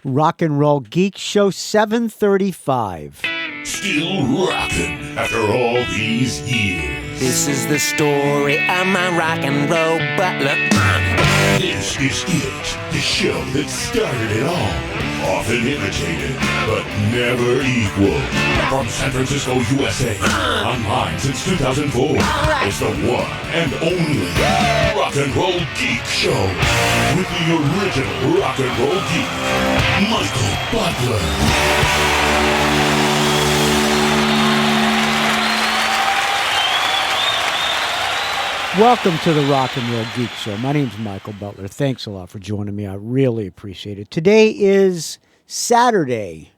Rock and Roll Geek Show 735. Still rocking after all these years. This is the story of my rock and roll butler. This is it, the show that started it all. Often imitated, but never equal. From San Francisco, USA, online since 2004. It's the one and only Rock and Roll Geek Show. With the original Rock and Roll Geek, Michael Butler. Welcome to the Rock and Roll Geek Show. My name's Michael Butler. Thanks a lot for joining me. I really appreciate it. Today is Saturday,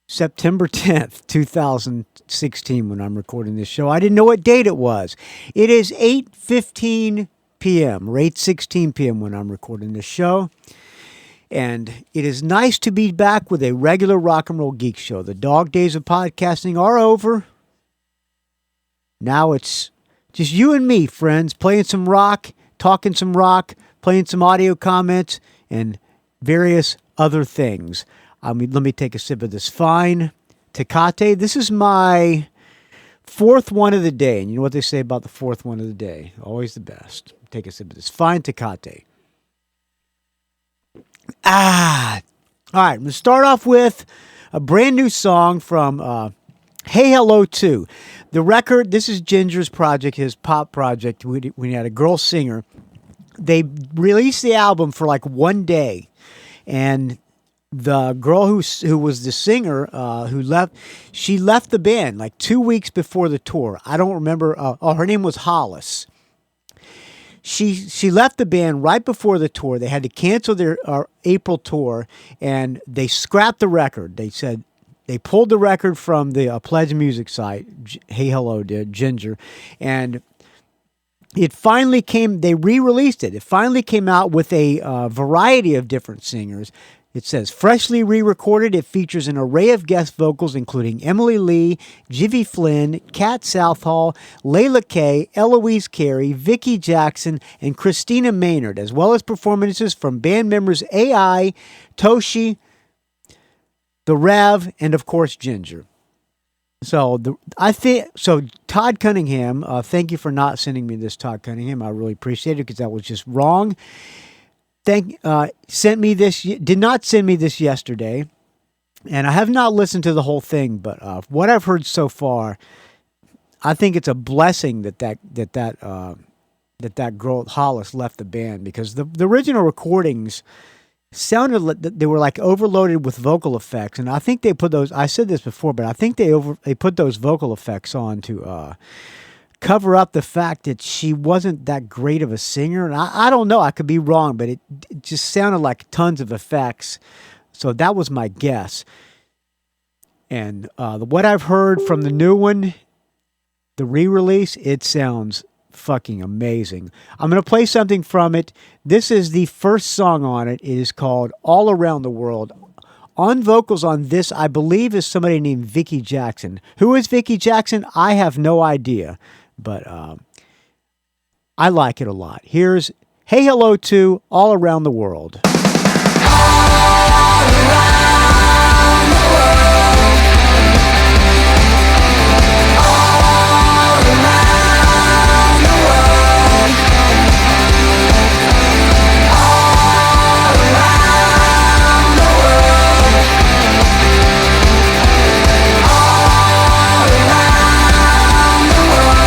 September 10th, 2016, when I'm recording this show. I didn't know what date it was. It is 8:15 p.m. or 8:16 p.m. when I'm recording this show. And it is nice to be back with a regular Rock and Roll Geek Show. The dog days of podcasting are over. Now it's just you and me, friends, playing some rock, talking some rock, playing some audio comments, and various other things. Let me take a sip of this fine Tecate. This is my fourth one of the day. And you know what they say about the fourth one of the day? Always the best. Take a sip of this fine Tecate. All right, I'm going to start off with a brand new song from Hey Hello 2. The record, this is Ginger's project, his pop project, when he had a girl singer. They released the album for like one day, and the girl who was the singer she left the band like 2 weeks before the tour. I don't remember. Her name was Hollis. She left the band right before the tour. They had to cancel their April tour, and they scrapped the record. They said they pulled the record from the Pledge Music site. Hey Hello did, Ginger, and it finally came. They re-released it. It finally came out with a variety of different singers. It says, freshly re-recorded, it features an array of guest vocals including Emily Lee, Jivy Flynn, Kat Southall, Layla Kay, Eloise Carey, Vicki Jackson, and Christina Maynard, as well as performances from band members AI, Toshi, The Rev, and of course Ginger. So Todd Cunningham, thank you for not sending me this, Todd Cunningham. I really appreciate it because that was just wrong. Did not send me this yesterday, and I have not listened to the whole thing. But what I've heard so far, I think it's a blessing that girl Hollis left the band, because the original recordings sounded like they were like overloaded with vocal effects, and I think they put those. I said this before, but I think they put those vocal effects on to cover up the fact that she wasn't that great of a singer. And I don't know, I could be wrong, but it just sounded like tons of effects. So that was my guess. And what I've heard from the new one, the re-release, it sounds fucking amazing. I'm going to play something from it. This is the first song on it. It is called All Around the World. On vocals on this, I believe, is somebody named Vicki Jackson. Who is Vicki Jackson? I have no idea. But I like it a lot. Here's Hey Hello 2, All Around the World. All around the world. All around the world. All around the world. All around the world.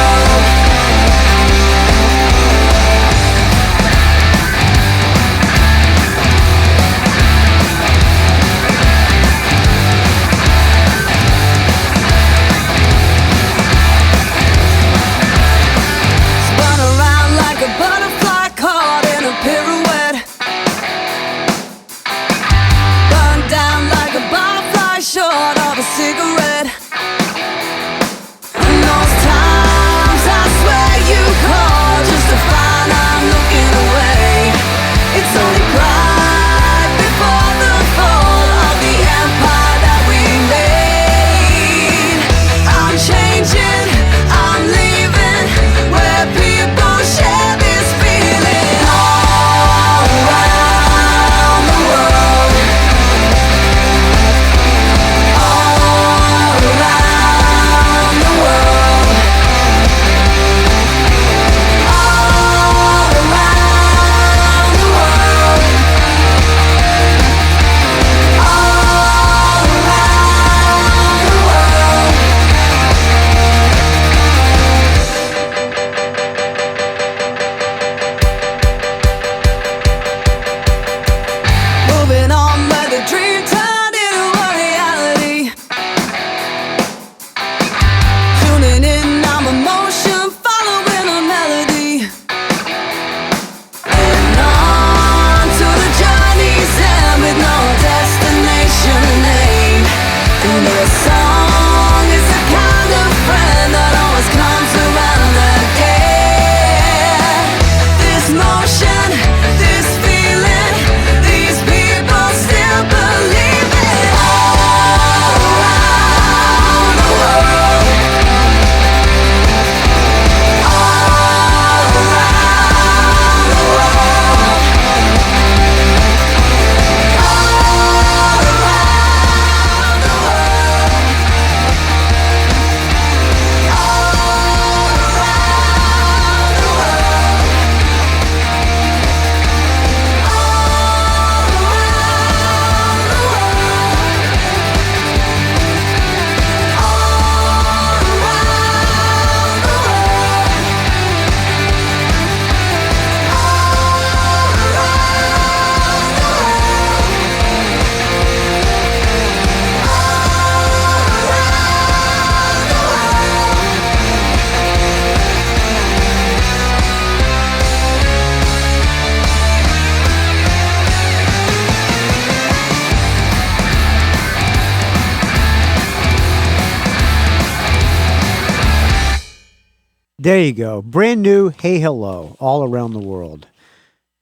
There you go. Brand new Hey Hello all around the world.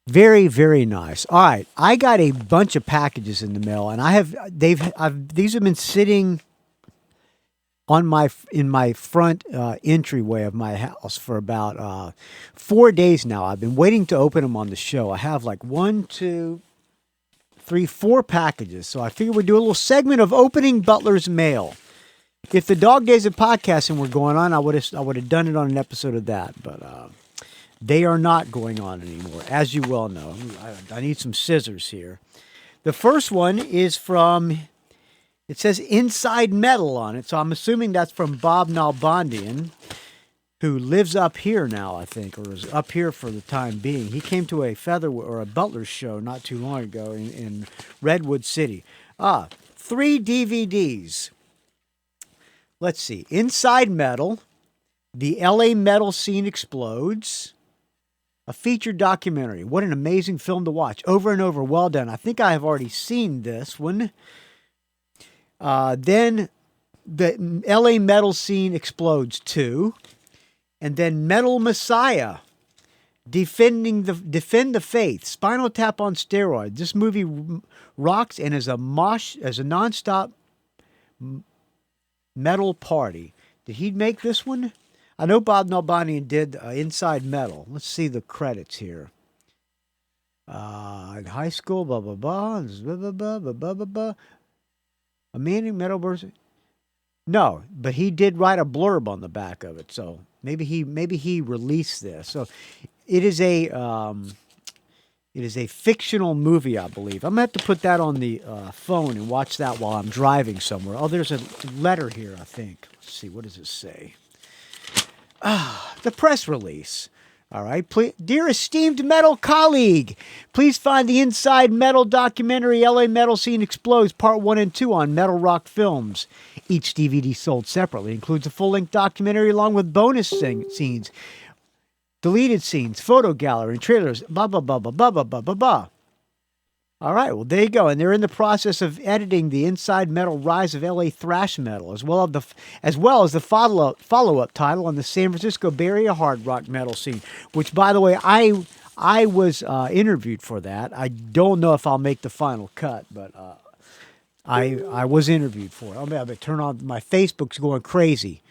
Very, very nice. All right, I got a bunch of packages in the mail, and these have been sitting on in my front entryway of my house for about 4 days now. I've been waiting to open them on the show. I have like 1, 2, 3, 4 packages, so I figured we'd do a little segment of opening Butler's mail. If the Dog Days of Podcasting were going on, I would have done it on an episode of that, but they are not going on anymore, as you well know. I need some scissors here. The first one is from, it says Inside Metal on it, so I'm assuming that's from Bob Nalbandian, who lives up here now, I think, or is up here for the time being. He came to a Butler's show not too long ago in Redwood City. 3 DVDs. Let's see. Inside Metal, The LA Metal Scene Explodes, a featured documentary. What an amazing film to watch. Over and over. Well done. I think I have already seen this one. Then the LA Metal Scene Explodes 2. And then Metal Messiah, Defend the Faith, Spinal Tap on Steroids. This movie rocks and is a nonstop metal party. Did he make this one? I know Bob Nalbandian did Inside Metal. Let's see the credits here. In high school, blah, blah, blah, blah, blah, blah, blah, blah, blah. A meaning metal version. No, but he did write a blurb on the back of it, so maybe he released this. So it is a fictional movie, I believe. I'm gonna have to put that on the phone and watch that while I'm driving somewhere. Oh, there's a letter here, I think. Let's see, what does it say? The press release. All right. Dear esteemed metal colleague, please find the Inside Metal documentary LA Metal Scene Explodes Part 1 and 2 on Metal Rock Films. Each DVD sold separately includes a full-length documentary along with bonus scenes, deleted scenes, photo gallery, and trailers, blah, blah, blah, blah, blah, blah, blah, blah, blah. All right, well, there you go. And they're in the process of editing the Inside Metal Rise of LA Thrash Metal, as well as the follow-up title on the San Francisco Bay Area hard rock metal scene, which, by the way, I was interviewed for that. I don't know if I'll make the final cut, but I was interviewed for it. I'm going to turn on, my Facebook's going crazy.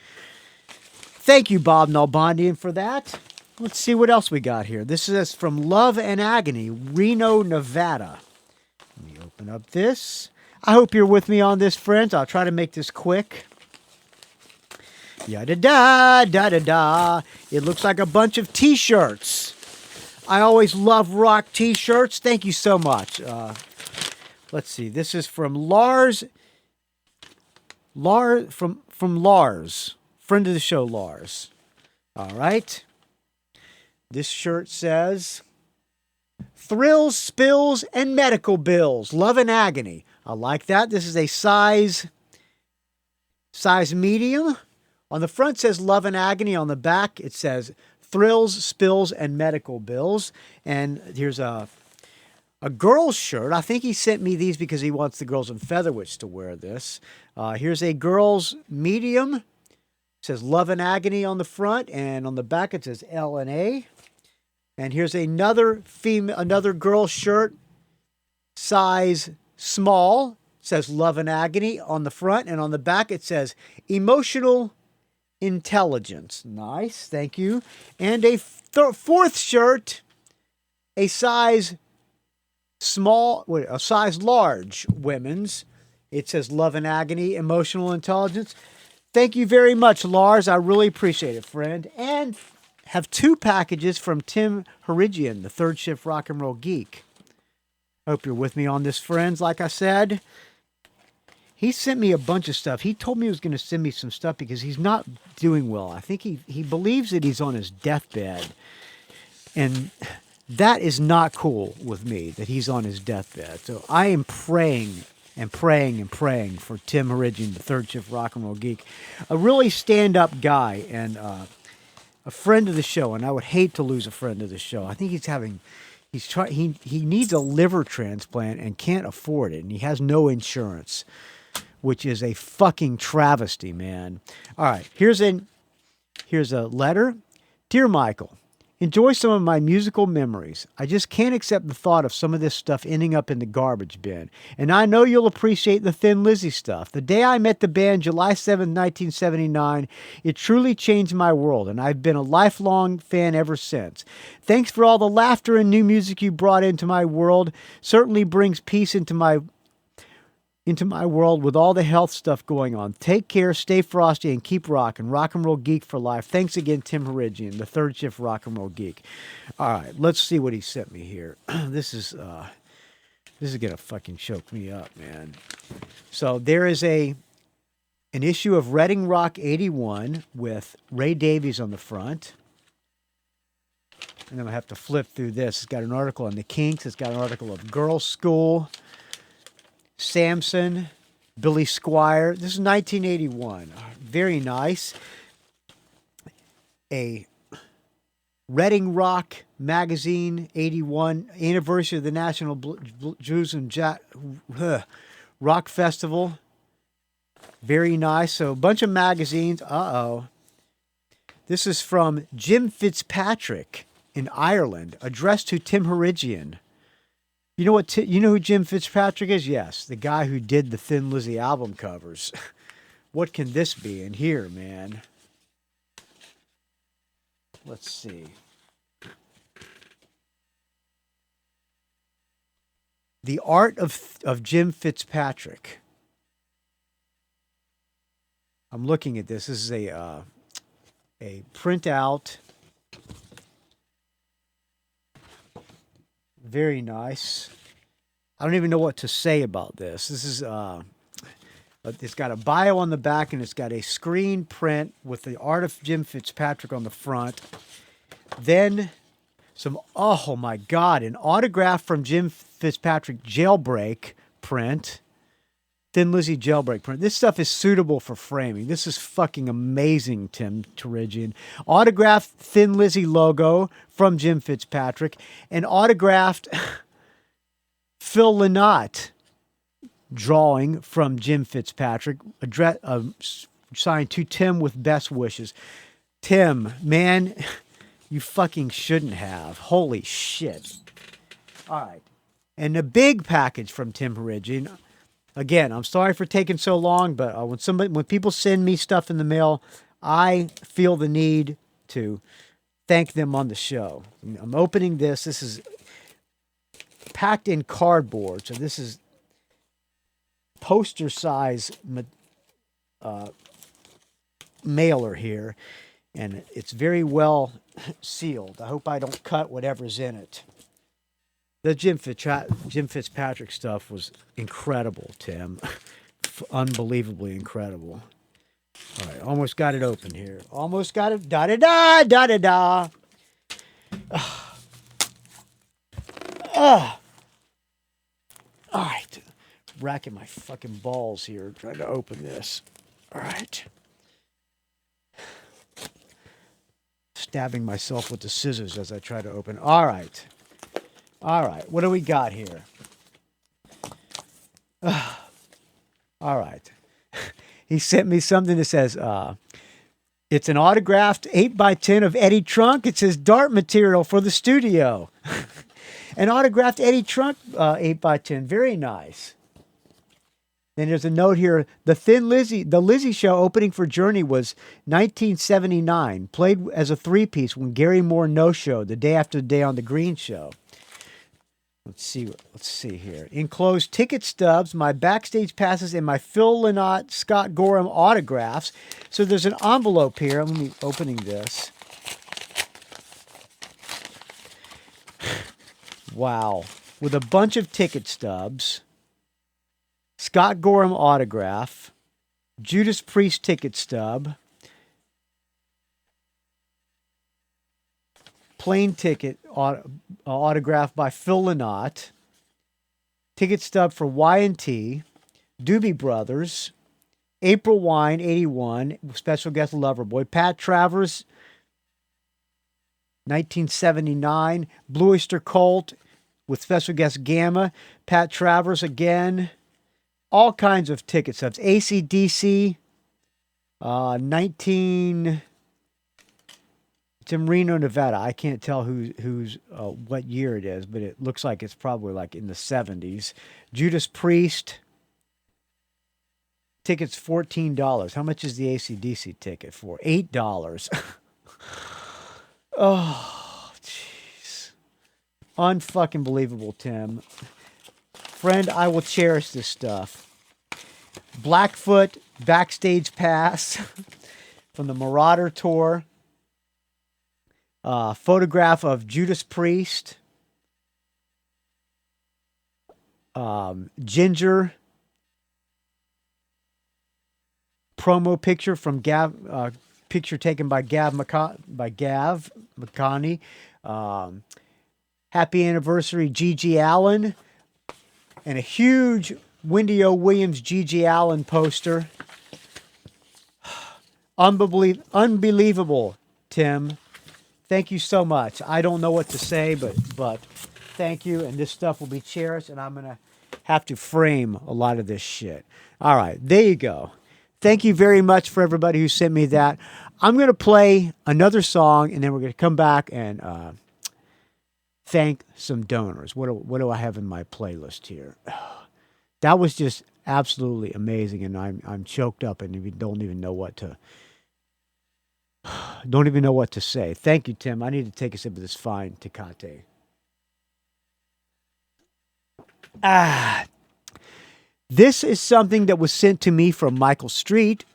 Thank you, Bob Nalbandian, for that. Let's see what else we got here. This is from Love and Agony, Reno, Nevada. Let me open up this. I hope you're with me on this, friends. I'll try to make this quick. Yada-da, da-da-da. It looks like a bunch of T-shirts. I always love rock T-shirts. Thank you so much. Let's see. This is from Lars. From Lars. Friend of the show, Lars. All right. This shirt says, Thrills, Spills, and Medical Bills. Love and Agony. I like that. This is a size medium. On the front it says Love and Agony. On the back it says Thrills, Spills, and Medical Bills. And here's a girl's shirt. I think he sent me these because he wants the girls in Featherwitch to wear this. Here's a girl's medium. It says Love and Agony on the front, and on the back it says L and A. And here's another girl's shirt, size small. It says Love and Agony on the front, and on the back it says Emotional Intelligence. Nice, thank you. And a fourth shirt, a size large women's. It says Love and Agony, Emotional Intelligence. Thank you very much, Lars. I really appreciate it, friend. And have 2 packages from Tim Herigian, the Third Shift Rock and Roll Geek. Hope you're with me on this, friends. Like I said, he sent me a bunch of stuff. He told me he was going to send me some stuff because he's not doing well. I think he believes that he's on his deathbed. And that is not cool with me, that he's on his deathbed. So I am praying and praying and praying for Tim Herigian, the Third Shift Rock and Roll Geek. A really stand-up guy and a friend of the show, and I would hate to lose a friend of the show. I think he needs a liver transplant and can't afford it, and he has no insurance, which is a fucking travesty, man. All right, here's a letter. Dear Michael, enjoy some of my musical memories. I just can't accept the thought of some of this stuff ending up in the garbage bin. And I know you'll appreciate the Thin Lizzy stuff. The day I met the band, July 7th, 1979, it truly changed my world, and I've been a lifelong fan ever since. Thanks for all the laughter and new music you brought into my world. Certainly brings peace into my world with all the health stuff going on. Take care, stay frosty, and keep rocking. Rock and roll geek for life. Thanks again, Tim Herigian, the third shift rock and roll geek. All right, let's see what he sent me here. This is gonna fucking choke me up, man. So there is an issue of Reading Rock 81 with Ray Davies on the front. And then I have to flip through this. It's got an article on the Kinks. It's got an article of Girls' School, Samson, Billy Squire. This is 1981. Very nice. A Reading Rock magazine, 81, anniversary of the National Jews and Rock Festival. Very nice. So a bunch of magazines. This is from Jim Fitzpatrick in Ireland, addressed to Tim Herigian. You know what? You know who Jim Fitzpatrick is? Yes, the guy who did the Thin Lizzy album covers. What can this be in here, man? Let's see. The Art of Jim Fitzpatrick. I'm looking at this. This is a printout. Very nice. I don't even know what to say about this. This is it's got a bio on the back, and it's got a screen print with the Art of Jim Fitzpatrick on the front. Then some, oh my God, an autograph from Jim Fitzpatrick Jailbreak print. Thin Lizzy Jailbreak print. This stuff is suitable for framing. This is fucking amazing, Tim Herigian. Autographed Thin Lizzy logo from Jim Fitzpatrick. And autographed Phil Lynott drawing from Jim Fitzpatrick. Signed to Tim with best wishes. Tim, man, you fucking shouldn't have. Holy shit. All right. And a big package from Tim Herigian. Again, I'm sorry for taking so long, but when people send me stuff in the mail, I feel the need to thank them on the show. I'm opening this. This is packed in cardboard, so this is poster size mailer here, and it's very well sealed. I hope I don't cut whatever's in it. The Jim Fitzpatrick stuff was incredible, Tim. Unbelievably incredible. All right, almost got it open here. Almost got it. Da-da-da. All right. Racking my fucking balls here trying to open this. All right. Stabbing myself with the scissors as I try to open. All right. All right, what do we got here? All right. He sent me something that says, it's an autographed 8x10 of Eddie Trunk. It says dart material for the studio. An autographed Eddie Trunk 8x10. Very nice. Then there's a note here. The Lizzy show opening for Journey was 1979. Played as a three-piece when Gary Moore no-showed the day after the Day on the Green show. Let's see here. Enclosed ticket stubs, my backstage passes, and my Phil Lynott, Scott Gorham autographs. So there's an envelope here. Let me opening this. Wow. With a bunch of ticket stubs. Scott Gorham autograph. Judas Priest ticket stub. Plane ticket autographed by Phil Lynott. Ticket stub for Y&T. Doobie Brothers. April Wine, 81. Special guest Loverboy. Pat Travers, 1979. Blue Oyster Cult with special guest Gamma. Pat Travers again. All kinds of ticket stubs. AC/DC, It's in Reno, Nevada. I can't tell who's what year it is, but it looks like it's probably like in the 70s. Judas Priest. Ticket's $14. How much is the AC/DC ticket for? $8. Oh, jeez. Unfucking believable, Tim. Friend, I will cherish this stuff. Blackfoot backstage pass from the Marauder tour. Photograph of Judas Priest. Ginger. Promo picture from Gav. Picture taken by Gav McConney. Happy anniversary, Gigi Allen. And a huge Wendy O. Williams Gigi Allen poster. Unbelievable, Tim. Thank you so much. I don't know what to say, but thank you. And this stuff will be cherished, and I'm going to have to frame a lot of this shit. All right, there you go. Thank you very much for everybody who sent me that. I'm going to play another song, and then we're going to come back and thank some donors. What do I have in my playlist here? That was just absolutely amazing, and I'm choked up and don't even know what to say. Thank you, Tim. I need to take a sip of this fine Tecate. This is something that was sent to me from Michael Street,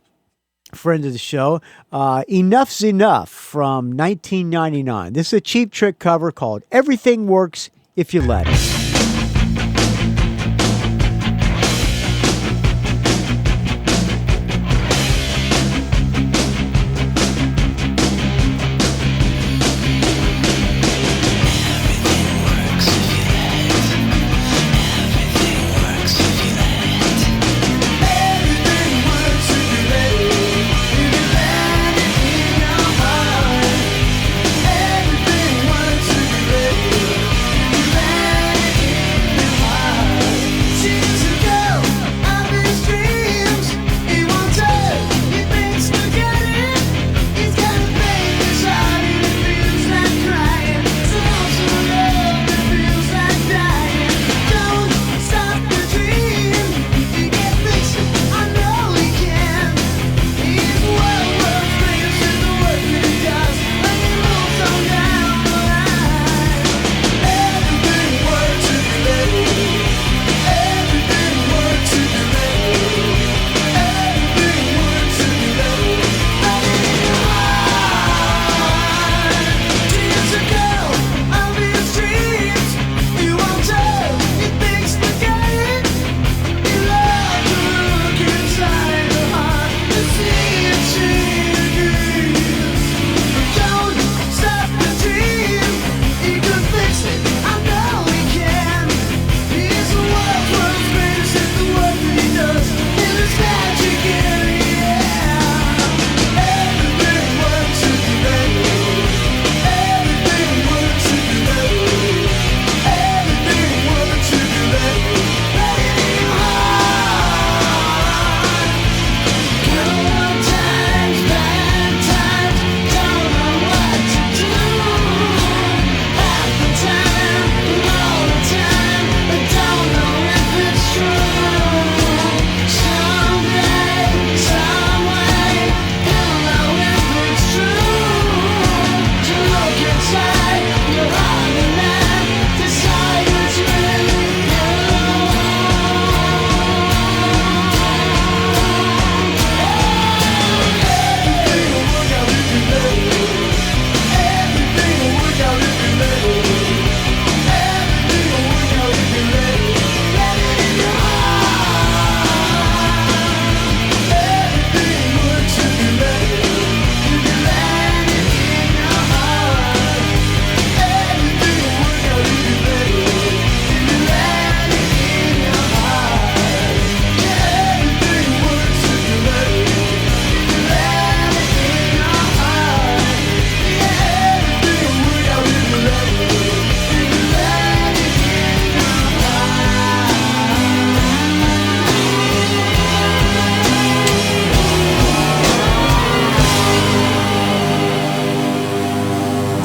friend of the show. Enough's Enough from 1999. This is a Cheap Trick cover called Everything Works If You Let It.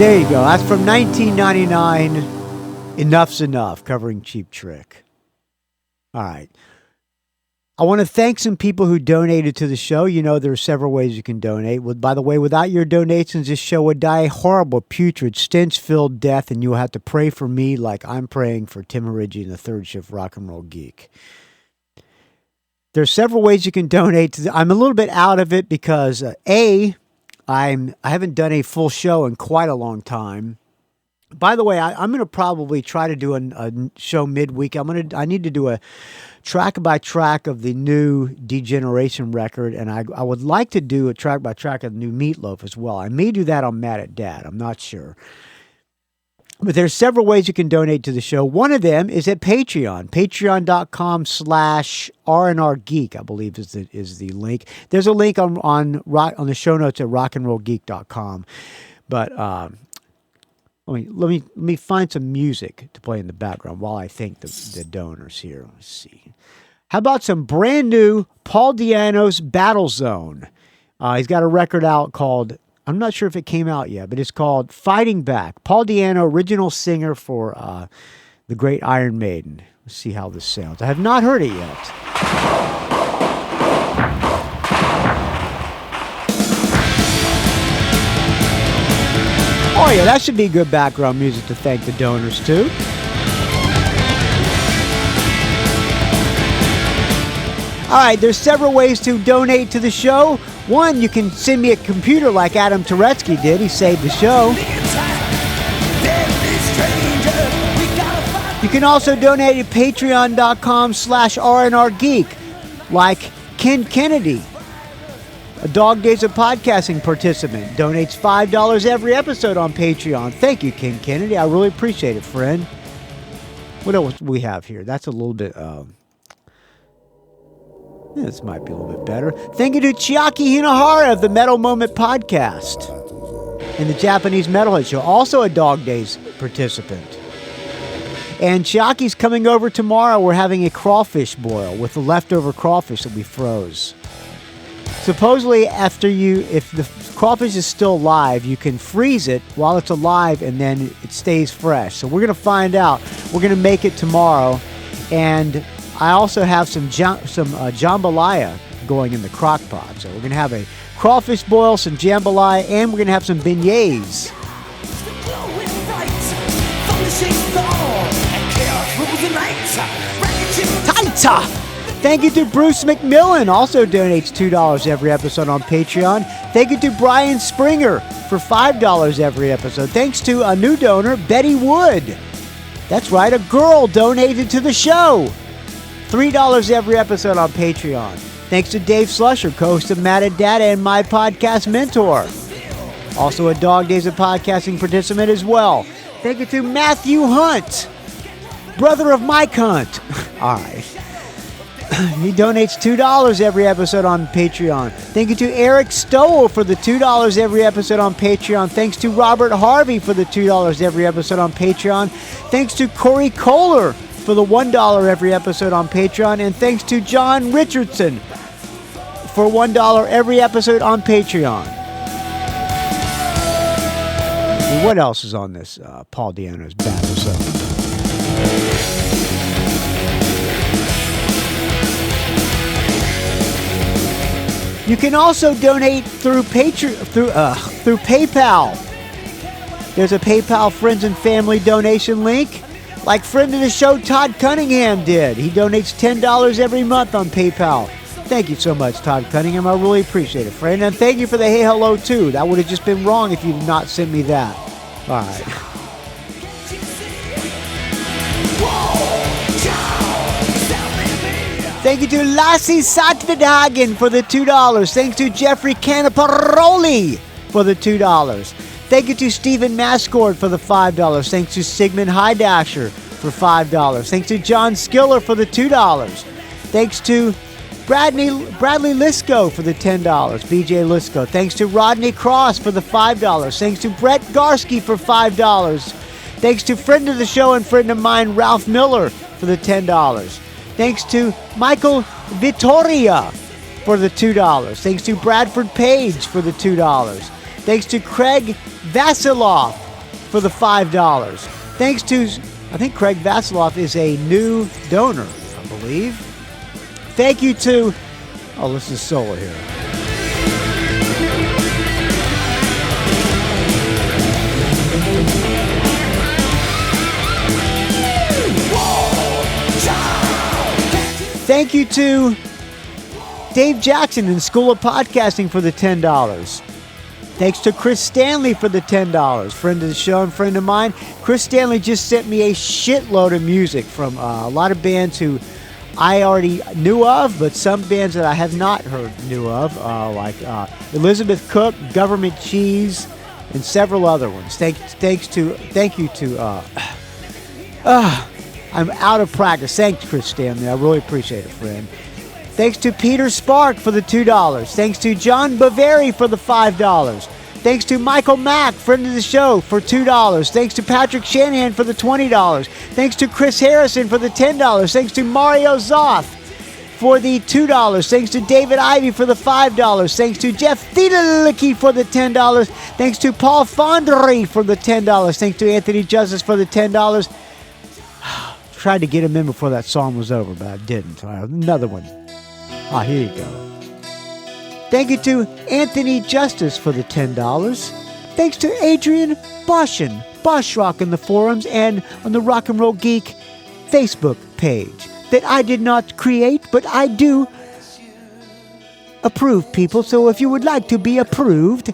There you go. That's from 1999. Enough's Enough, covering Cheap Trick. All right. I want to thank some people who donated to the show. You know, there are several ways you can donate. By the way, without your donations, this show would die a horrible, putrid, stench-filled death, and you will have to pray for me like I'm praying for Tim Origi and the Third Shift Rock and Roll Geek. There's several ways you can donate. I'm a little bit out of it because, I haven't done a full show in quite a long time. By the way, I'm going to probably try to do a show midweek. I need to do a track by track of the new Degeneration record, and I would like to do a track by track of the new Meatloaf as well. I may do that on Mad at Dad. I'm not sure. But there's several ways you can donate to the show. One of them is at Patreon. Patreon.com/RNRGeek, I believe is the link. There's a link on the show notes at rockandrollgeek.com. But let me find some music to play in the background while I thank the donors here. Let's see. How about some brand new Paul Di'Anno's Battle Zone? He's got a record out called, I'm not sure if it came out yet, but it's called Fighting Back. Paul Di'Anno, original singer for the great Iron Maiden. Let's see how this sounds. I have not heard it yet. Oh yeah, that should be good background music to thank the donors too. All right, there's several ways to donate to the show. One, you can send me a computer like Adam TURETSKY did. He saved the show. You can also donate at patreon.com/RNRGeek, like Ken Kennedy, a Dog Days of Podcasting participant, donates $5 every episode on Patreon. Thank you, Ken Kennedy. I really appreciate it, friend. What else do we have here? That's a little bit... this might be a little bit better. Thank you to Chiaki Hinohara of the Metal Moment podcast and the Japanese Metalhead Show, also a Dog Days participant. And Chiaki's coming over tomorrow. We're having a crawfish boil with the leftover crawfish that we froze. Supposedly, if the crawfish is still alive, you can freeze it while it's alive and then it stays fresh. So we're going to find out. We're going to make it tomorrow. And I also have some jambalaya going in the crock pot. So we're going to have a crawfish boil, some jambalaya, and we're going to have some beignets. Taita! Thank you to Bruce McMillan, also donates $2 every episode on Patreon. Thank you to Brian Springer for $5 every episode. Thanks to a new donor, Bette Wood. That's right, a girl donated to the show. $3 every episode on Patreon. Thanks to Dave Slusher, co-host of Mad at Data and my podcast mentor. Also a Dog Days of Podcasting participant as well. Thank you to Mathew Hunt, brother of Mike Hunt. All right. He donates $2 every episode on Patreon. Thank you to Eric Stowell for the $2 every episode on Patreon. Thanks to Robert Harvey for the $2 every episode on Patreon. Thanks to Corey Koehler for the $1 every episode on Patreon. And thanks to Jon Richardson for $1 every episode on Patreon. And what else is on this Paul Di'Anno's Battle Zone? You can also donate through through PayPal. There's a PayPal friends and family donation link, like friend of the show Todd Cunningham did. He donates $10 every month on PayPal. Thank you so much, Todd Cunningham. I really appreciate it, friend. And thank you for the hey hello too. That would have just been wrong if you did not send me that. All right. Thank you to Lasse Satvedthagen for the $2. Thanks to Jeffrey Caniparoli for the $2. Thank you to Stephen Mascord for the $5. Thanks to Sigmund Hydasher for $5. Thanks to John Skiller for the $2. Thanks to Bradley Lisco for the $10. BJ Lisco. Thanks to Rodney Cross for the $5. Thanks to Brett Garsky for $5. Thanks to friend of the show and friend of mine, Ralph Miller, for the $10. Thanks to Michael Vittoria for the $2. Thanks to Bradford Page for the $2. Thanks to Craig Vasiloff for the $5. Thanks to, I think Craig Vasiloff is a new donor, I believe. Thank you to, this is solo here. Thank you to Dave Jackson in School of Podcasting for the $10. Thanks to Chris Stanley for the $10. Friend of the show and friend of mine. Chris Stanley just sent me a shitload of music from a lot of bands who I already knew of, but some bands that I have not knew of, like Elizabeth Cook, Government Cheese, and several other ones. Thank you to I'm out of practice. Thanks, Chris Stanley. I really appreciate it, friend. Thanks to Peter Spark for the $2. Thanks to John Baveri for the $5. Thanks to Michael Mack, friend of the show, for $2. Thanks to Patrick Shanahan for the $20. Thanks to Chris Harrison for the $10. Thanks to Mario Zoth for the $2. Thanks to David Ivey for the $5. Thanks to Jeff Thiedelicki for the $10. Thanks to Paul Fondry for the $10. Thanks to Anthony Justice for the $10. Tried to get him in before that song was over, but I didn't. Another one. Here you go. Thank you to Anthony Justice for the $10. Thanks to Adrian Boschen, Bosch Rock in the forums and on the Rock and Roll Geek Facebook page that I did not create, but I do approve people. So if you would like to be approved,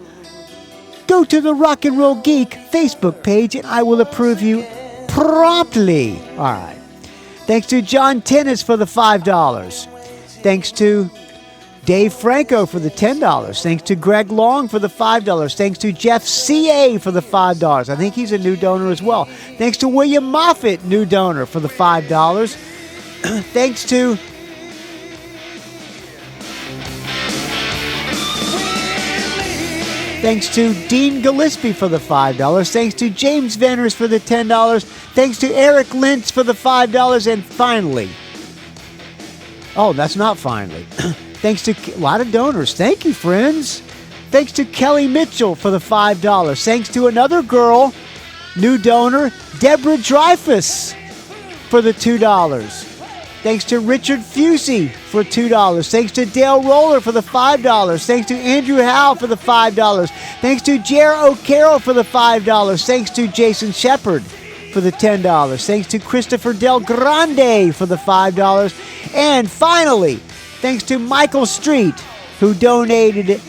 go to the Rock and Roll Geek Facebook page and I will approve you promptly. All right. Thanks to John Tennis for the $5. Thanks to Dave Franco for the $10. Thanks to Greg Long for the $5. Thanks to Jeff C.A. for the $5. I think he's a new donor as well. Thanks to William Moffitt, new donor, for the $5. Thanks to Dean Gillespie for the $5. Thanks to James Venners for the $10. Thanks to Eric Lintz for the $5. And finally, that's not finally. Thanks to a lot of donors. Thank you, friends. Thanks to Kelly Mitchell for the $5. Thanks to another girl, new donor, Deborah Dreyfus for the $2. Thanks to Richard Fusey for $2. Thanks to Dale Roller for the $5. Thanks to Andrew Howe for the $5. Thanks to Jer O'Carroll for the $5. Thanks to Jason Shepard for the $10. Thanks to Christopher Del Grande for the $5. And finally, thanks to Michael Street, who donated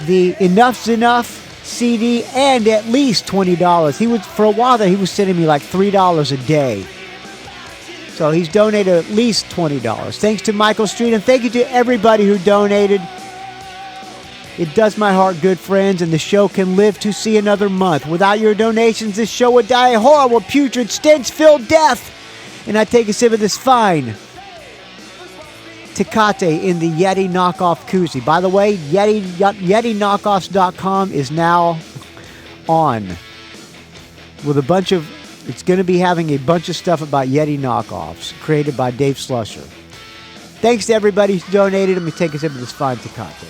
the Enough's Enough CD and at least $20. For a while there, he was sending me like $3 a day. So he's donated at least $20. Thanks to Michael Street, and thank you to everybody who donated. It does my heart good, friends, and the show can live to see another month. Without your donations, this show would die a horrible, putrid, stench-filled death. And I take a sip of this fine Tecate in the Yeti knockoff koozie. By the way, YetiKnockoffs.com is now on with a bunch of... It's going to be having a bunch of stuff about Yeti knockoffs created by Dave Slusher. Thanks to everybody who donated. Let me take a sip of this fine Tecate.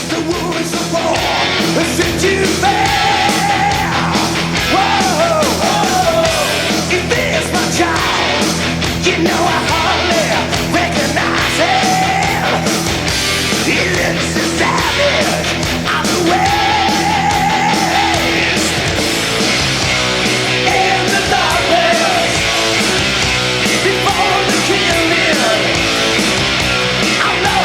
The wounds of war sent you there. Whoa, if this my child, you know I hardly recognize him. He looks so savage on the west. In the darkness, before the killing, I'm not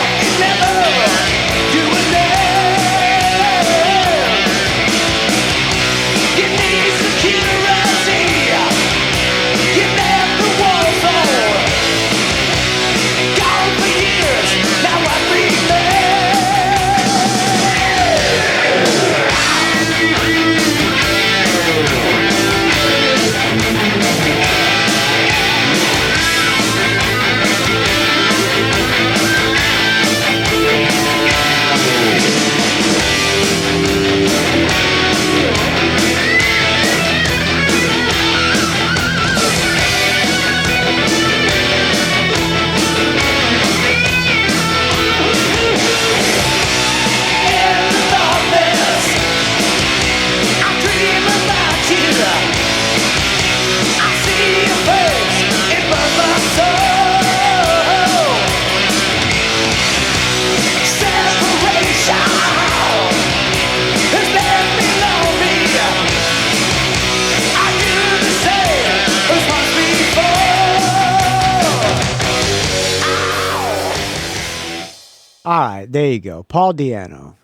All right, there you go. Paul Diano.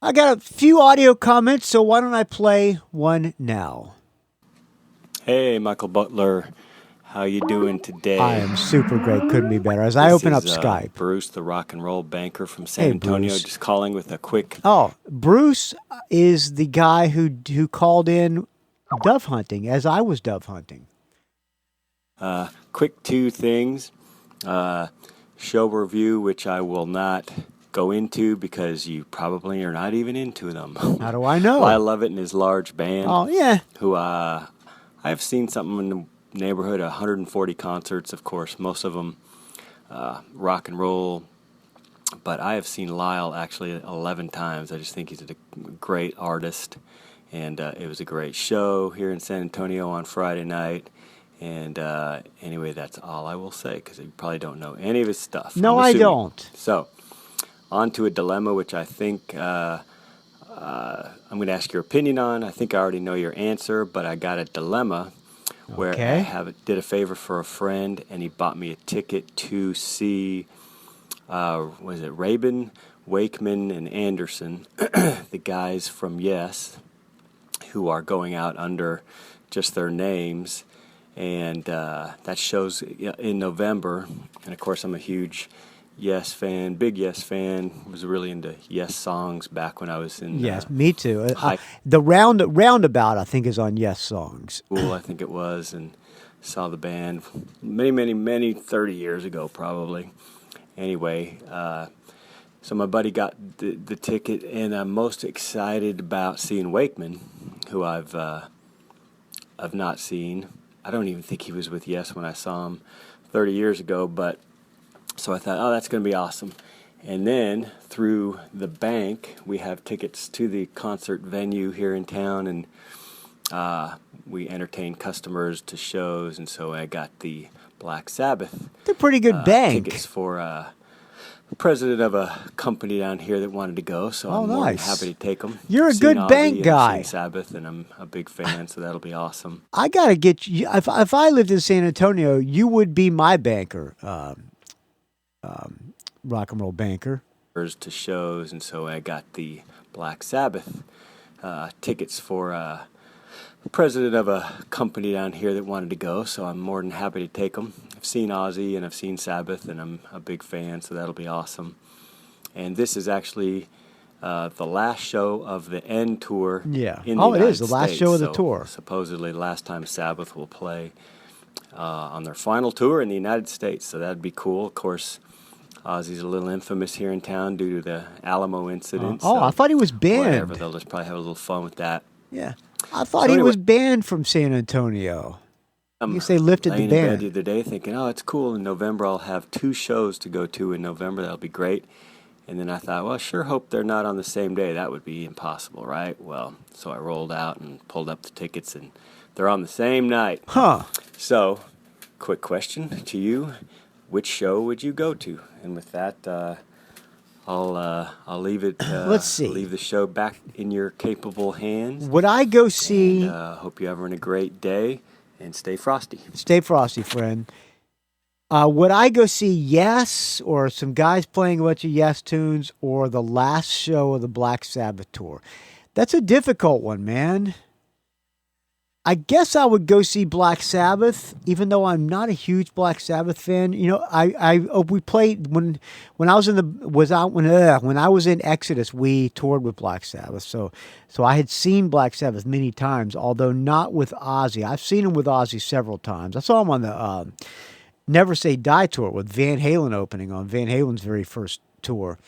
I got a few audio comments, so why don't I play one now? Hey, Michael Butler. How you doing today? I am super great. Couldn't be better. As I open up Skype. Bruce, the rock and roll banker from San Hey, Antonio, Bruce. just calling with a quick... Oh, Bruce is the guy who called in dove hunting as I was dove hunting. Quick two things. Show review, which I will not go into because you probably are not even into them. How do I know? Lyle Lovett and his large band. Oh, yeah. Who I've seen something in the neighborhood, 140 concerts, of course, most of them rock and roll. But I have seen Lyle actually 11 times. I just think he's a great artist. And it was a great show here in San Antonio on Friday night. And anyway, that's all I will say because you probably don't know any of his stuff. No, I don't. So, on to a dilemma which I think I'm going to ask your opinion on. I think I already know your answer, but I got a dilemma where I did a favor for a friend, and he bought me a ticket to see, was it Rabin, Wakeman, and Anderson, the guys from Yes, who are going out under just their names. And that show's in November. And, of course, I'm a huge Yes fan, big Yes fan. Was really into Yes songs back when I was in... Yes, me too. The Roundabout, I think, is on Yes songs. School, I think it was, and saw the band many 30 years ago, probably. Anyway, so my buddy got the ticket, and I'm most excited about seeing Wakeman, who I've not seen. I don't even think he was with Yes when I saw him 30 years ago, but so I thought, oh, that's going to be awesome. And then through the bank, we have tickets to the concert venue here in town, and we entertain customers to shows, and so I got the Black Sabbath. It's a pretty good bank. Tickets for president of a company down here that wanted to go, so I'm more than happy to take them. You're a good bank guy. I've seen Sabbath, and I'm a big fan, so that'll be awesome. I got to get you. If I lived in San Antonio, you would be my banker, rock and roll banker. To shows, and so I got the Black Sabbath tickets for president of a company down here that wanted to go, so I'm more than happy to take them. I've seen Ozzy and I've seen Sabbath, and I'm a big fan, so that'll be awesome. And this is actually the last show of the End tour. Yeah. In the United it is the last States. show of the So tour. Supposedly, the last time Sabbath will play on their final tour in the United States, so that'd be cool. Of course, Ozzy's a little infamous here in town due to the Alamo incident. I thought he was banned. Whatever, they'll just probably have a little fun with that. Yeah. I thought he was banned from San Antonio. I guess they lifted the ban. ban. In bed the other day thinking, oh, it's cool. In November, I'll have 2 shows to go to in November. That'll be great. And then I thought, well, I sure hope they're not on the same day. That would be impossible, right? Well, so I rolled out and pulled up the tickets, and they're on the same night. Huh. So, quick question to you. Which show would you go to? And with that, I'll leave it. Let's see. Leave the show back in your capable hands. Would I go see? And, hope you're having a great day, and stay frosty. Stay frosty, friend. Would I go see Yes, or some guys playing a bunch of Yes tunes, or the last show of the Black Sabbath tour? That's a difficult one, man. I guess I would go see Black Sabbath, even though I'm not a huge Black Sabbath fan. You know, we played when I was when I was in Exodus, we toured with Black Sabbath. So I had seen Black Sabbath many times, although not with Ozzy. I've seen him with Ozzy several times. I saw him on the Never Say Die tour with Van Halen opening on Van Halen's very first tour.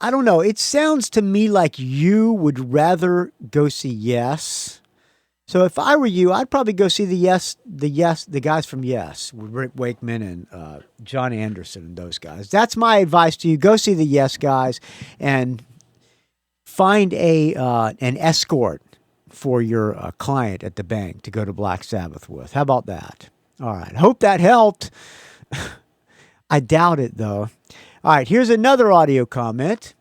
I don't know. It sounds to me like you would rather go see Yes. So if I were you, I'd probably go see the guys from Yes, with Rick Wakeman and John Anderson and those guys. That's my advice to you. Go see the Yes guys and find an escort for your client at the bank to go to Black Sabbath with. How about that? All right. Hope that helped. I doubt it, though. All right, here's another audio comment.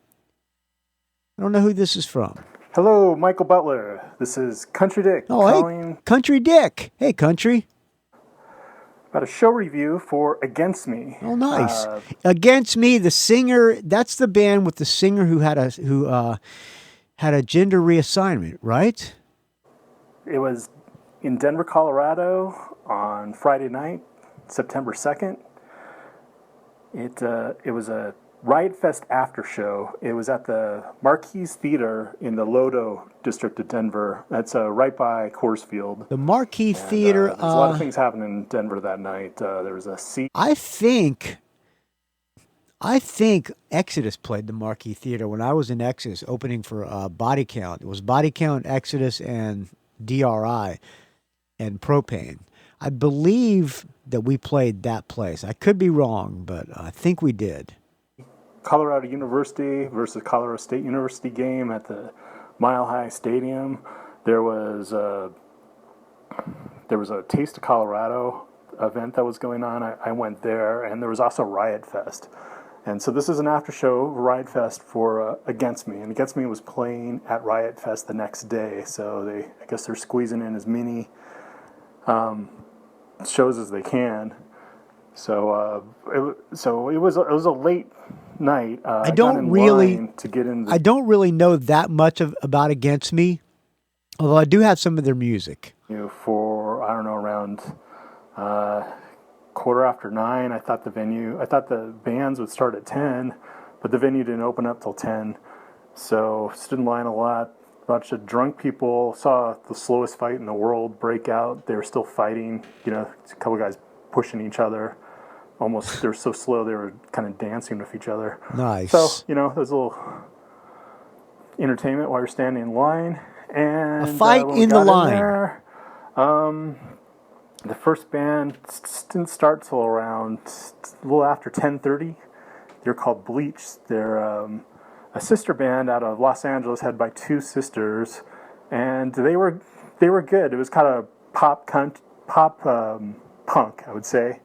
I don't know who this is from. Hello, Michael Butler. This is Country Dick Oh, calling. hey, Country Dick. Hey, Country. about a show review for Against Me. Oh, nice. Against Me, the singer. That's the band with the singer who had a gender reassignment, right? It was in Denver, Colorado, on Friday night, September 2nd. It was a Riot Fest after show. It was at the Marquis Theater in the Lodo district of Denver. That's right by Coors Field. The Marquis Theater. There's a lot of things happening in Denver that night. There was a seat. I think Exodus played the Marquis Theater when I was in Exodus, opening for Body Count. It was Body Count, Exodus, and DRI, and Propane. I believe that we played that place. I could be wrong, but I think we did. Colorado University versus Colorado State University game at the Mile High Stadium. There was a Taste of Colorado event that was going on. I went there, and there was also Riot Fest. And so this is an after show Riot Fest for Against Me. And Against Me was playing at Riot Fest the next day. So I guess they're squeezing in as many shows as they can. So it was a late night. I don't really to get in. I don't really know that much about Against Me, although I do have some of their music. For I don't know, around 9:15. I thought the bands would start at 10, but the venue didn't open up till 10. So stood in line a lot. A bunch of drunk people saw the slowest fight in the world break out. They were still fighting. A couple guys pushing each other. Almost, they were so slow they were kind of dancing with each other. Nice. So, there's a little entertainment while you're standing in line. And a fight in the line. The first band didn't start till around a little after 10:30. They're called Bleach. They're a sister band out of Los Angeles, headed by two sisters, and they were good. It was kind of pop punk, I would say.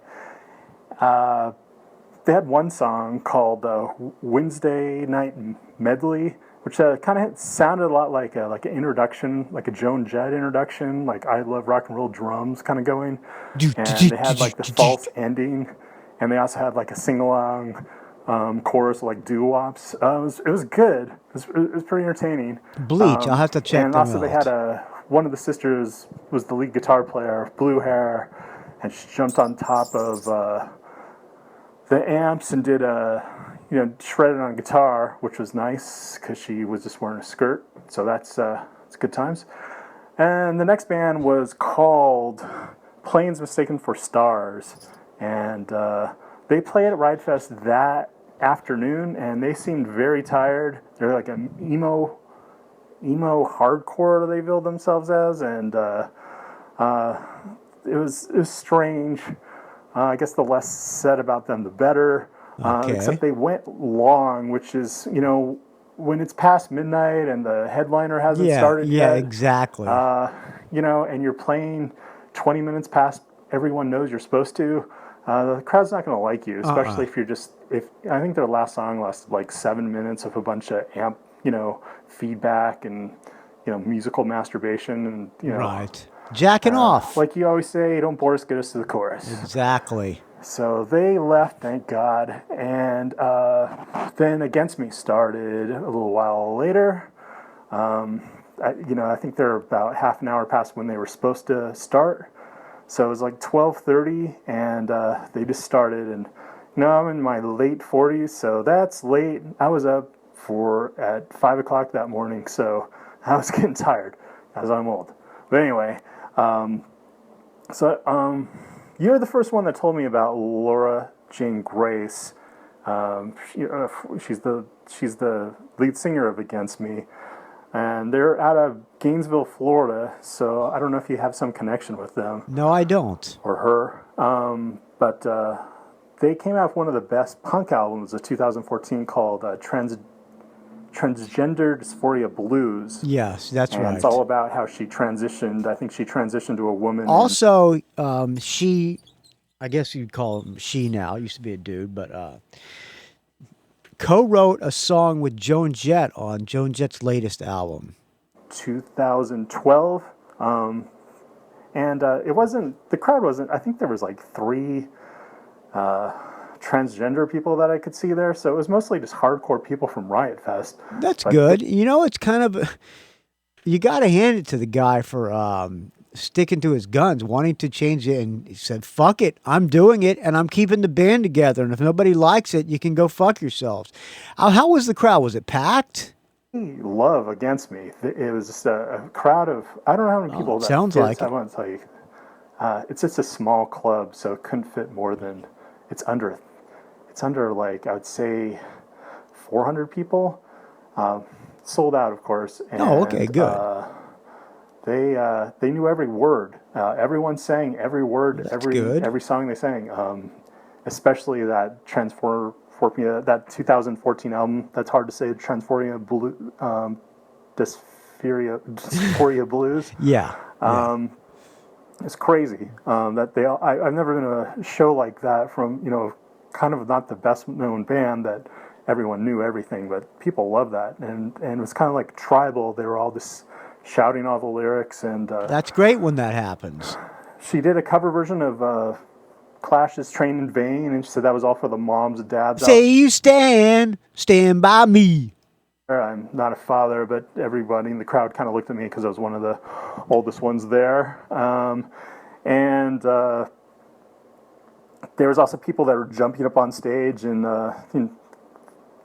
They had one song called Wednesday Night Medley, which kind of sounded a lot like an introduction, like a Joan Jett introduction, like I Love Rock and Roll drums kind of going. And they had like the false ending, and they also had like a sing-along chorus like doo-wops. It was good. It was pretty entertaining. Bleach, I'll have to check them out. And also they had one of the sisters was the lead guitar player, blue hair, and she jumped on top of the amps and did shredded on guitar, which was nice because she was just wearing a skirt. So it's good times. And the next band was called Planes Mistaken for Stars, and they played at Riot Fest that afternoon, and they seemed very tired. They're like an emo hardcore they billed themselves as, and it was strange. I guess the less said about them, the better. Okay. Except they went long, which is, when it's past midnight and the headliner hasn't started yet. Yeah, exactly. And you're playing 20 minutes past everyone knows you're supposed to. The crowd's not going to like you, especially if I think their last song lasted like 7 minutes of a bunch of amp, feedback and, musical masturbation and, Right. Jacking off. Like you always say, don't bore us, get us to the chorus. Exactly. So they left, thank God, and then Against Me started a little while later. I think they're about half an hour past when they were supposed to start. So it was like 12:30, and they just started. And I'm in my late 40s, so that's late. I was up at 5 o'clock that morning, so I was getting tired, as I'm old. But anyway. You're the first one that told me about Laura Jane Grace. She's the lead singer of Against Me, and they're out of Gainesville, Florida. So I don't know if you have some connection with them. No, I don't. Or her. But they came out with one of the best punk albums of 2014 called Transgender Dysphoria Blues. Yes, that's right. It's all about how she transitioned. I think she transitioned to a woman. Also, she, I guess you'd call him she now. Used to be a dude, but co-wrote a song with Joan Jett on Joan Jett's latest album. 2012. And it wasn't, the crowd wasn't, I think there was like 3 transgender people that I could see there. So it was mostly just hardcore people from Riot Fest. That's good. It's kind of, you got to hand it to the guy for sticking to his guns, wanting to change it. And he said, fuck it, I'm doing it and I'm keeping the band together. And if nobody likes it, you can go fuck yourselves. How was the crowd? Was it packed? Love Against Me. It was just a crowd of, I don't know how many people that sounds fits. like it. I want to tell you. It's just a small club, so it couldn't fit more than, it's under like, I would say 400 people. Sold out, of course. And, okay, good. They knew every word. Everyone sang every word, good. every song they sang. Especially that that 2014 album. That's hard to say. Dysphoria Blues. Yeah. It's crazy that they. I've never been to a show like that from kind of not the best known band that everyone knew everything, but people love that, and it was kind of like tribal. They were all just shouting all the lyrics, and that's great when that happens. She did a cover version of Clash's "Train in Vain," and she said that was all for the moms and dads. Say you stand by me. I'm not a father, but everybody in the crowd kind of looked at me because I was one of the oldest ones there. And there was also people that were jumping up on stage, and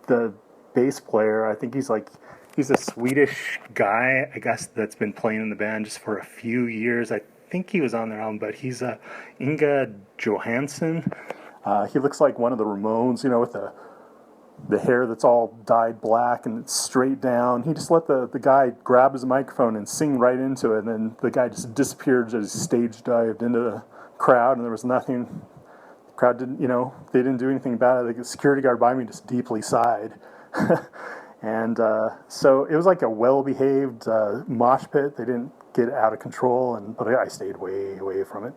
the bass player, I think he's a Swedish guy, I guess, that's been playing in the band just for a few years. I think he was on their album, but he's Inga Johansson. He looks like one of the Ramones, with the hair that's all dyed black and it's straight down. He just let the guy grab his microphone and sing right into it, and then the guy just disappeared as he stage dived into the crowd, and there was nothing. The crowd didn't, they didn't do anything about it. The security guard by me just deeply sighed. And so it was like a well-behaved mosh pit. They didn't get out of control, but I stayed way away from it.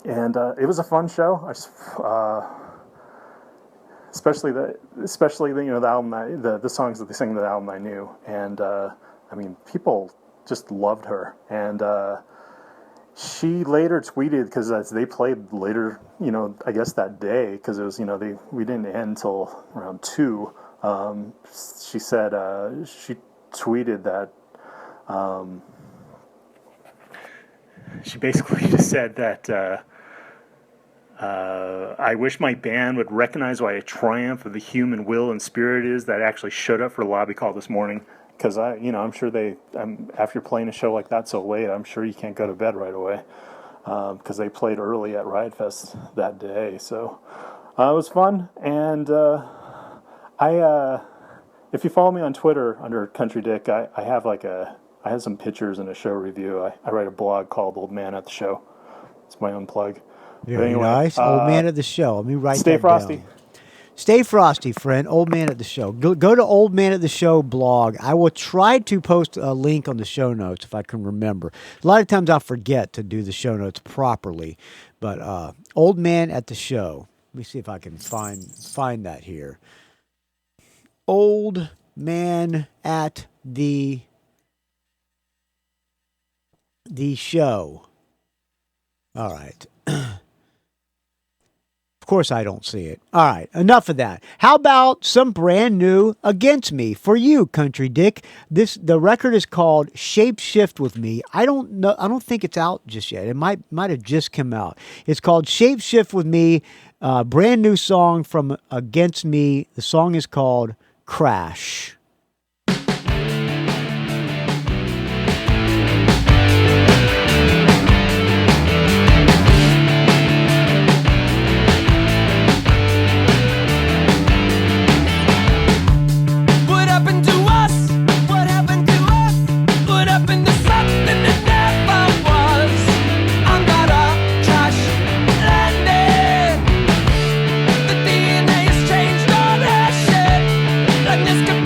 And it was a fun show. Especially the album, the songs that they sang in the album I knew, and people just loved her. And she later tweeted, because as they played later, I guess that day, because it was we didn't end until around 2. She said she tweeted that she basically just said that. I wish my band would recognize what a triumph of the human will and spirit is that actually showed up for the lobby call this morning. Because I'm sure after playing a show like that so late, I'm sure you can't go to bed right away. Because they played early at Riot Fest that day, so it was fun. And if you follow me on Twitter under Country Dick, I have some pictures and a show review. I write a blog called Old Man at the Show. It's my own plug. Very nice. Old Man at the Show. Let me write Stay that frosty. down. Stay frosty, friend. Old Man at the Show. Go to Old Man at the Show blog. I will try to post a link on the show notes if I can remember. A lot of times I'll forget to do the show notes properly. But Old Man at the Show. Let me see if I can find that here. Old Man at the Show. All right. Of course I don't see it. All right, enough of that. How about some brand new Against Me for you, Country Dick? The record is called Shape Shift with Me. I don't know. I don't think it's out just yet. It might have just come out. It's called Shape Shift with Me. Brand new song from Against Me. The song is called Crash. Changed all that shit. Like this could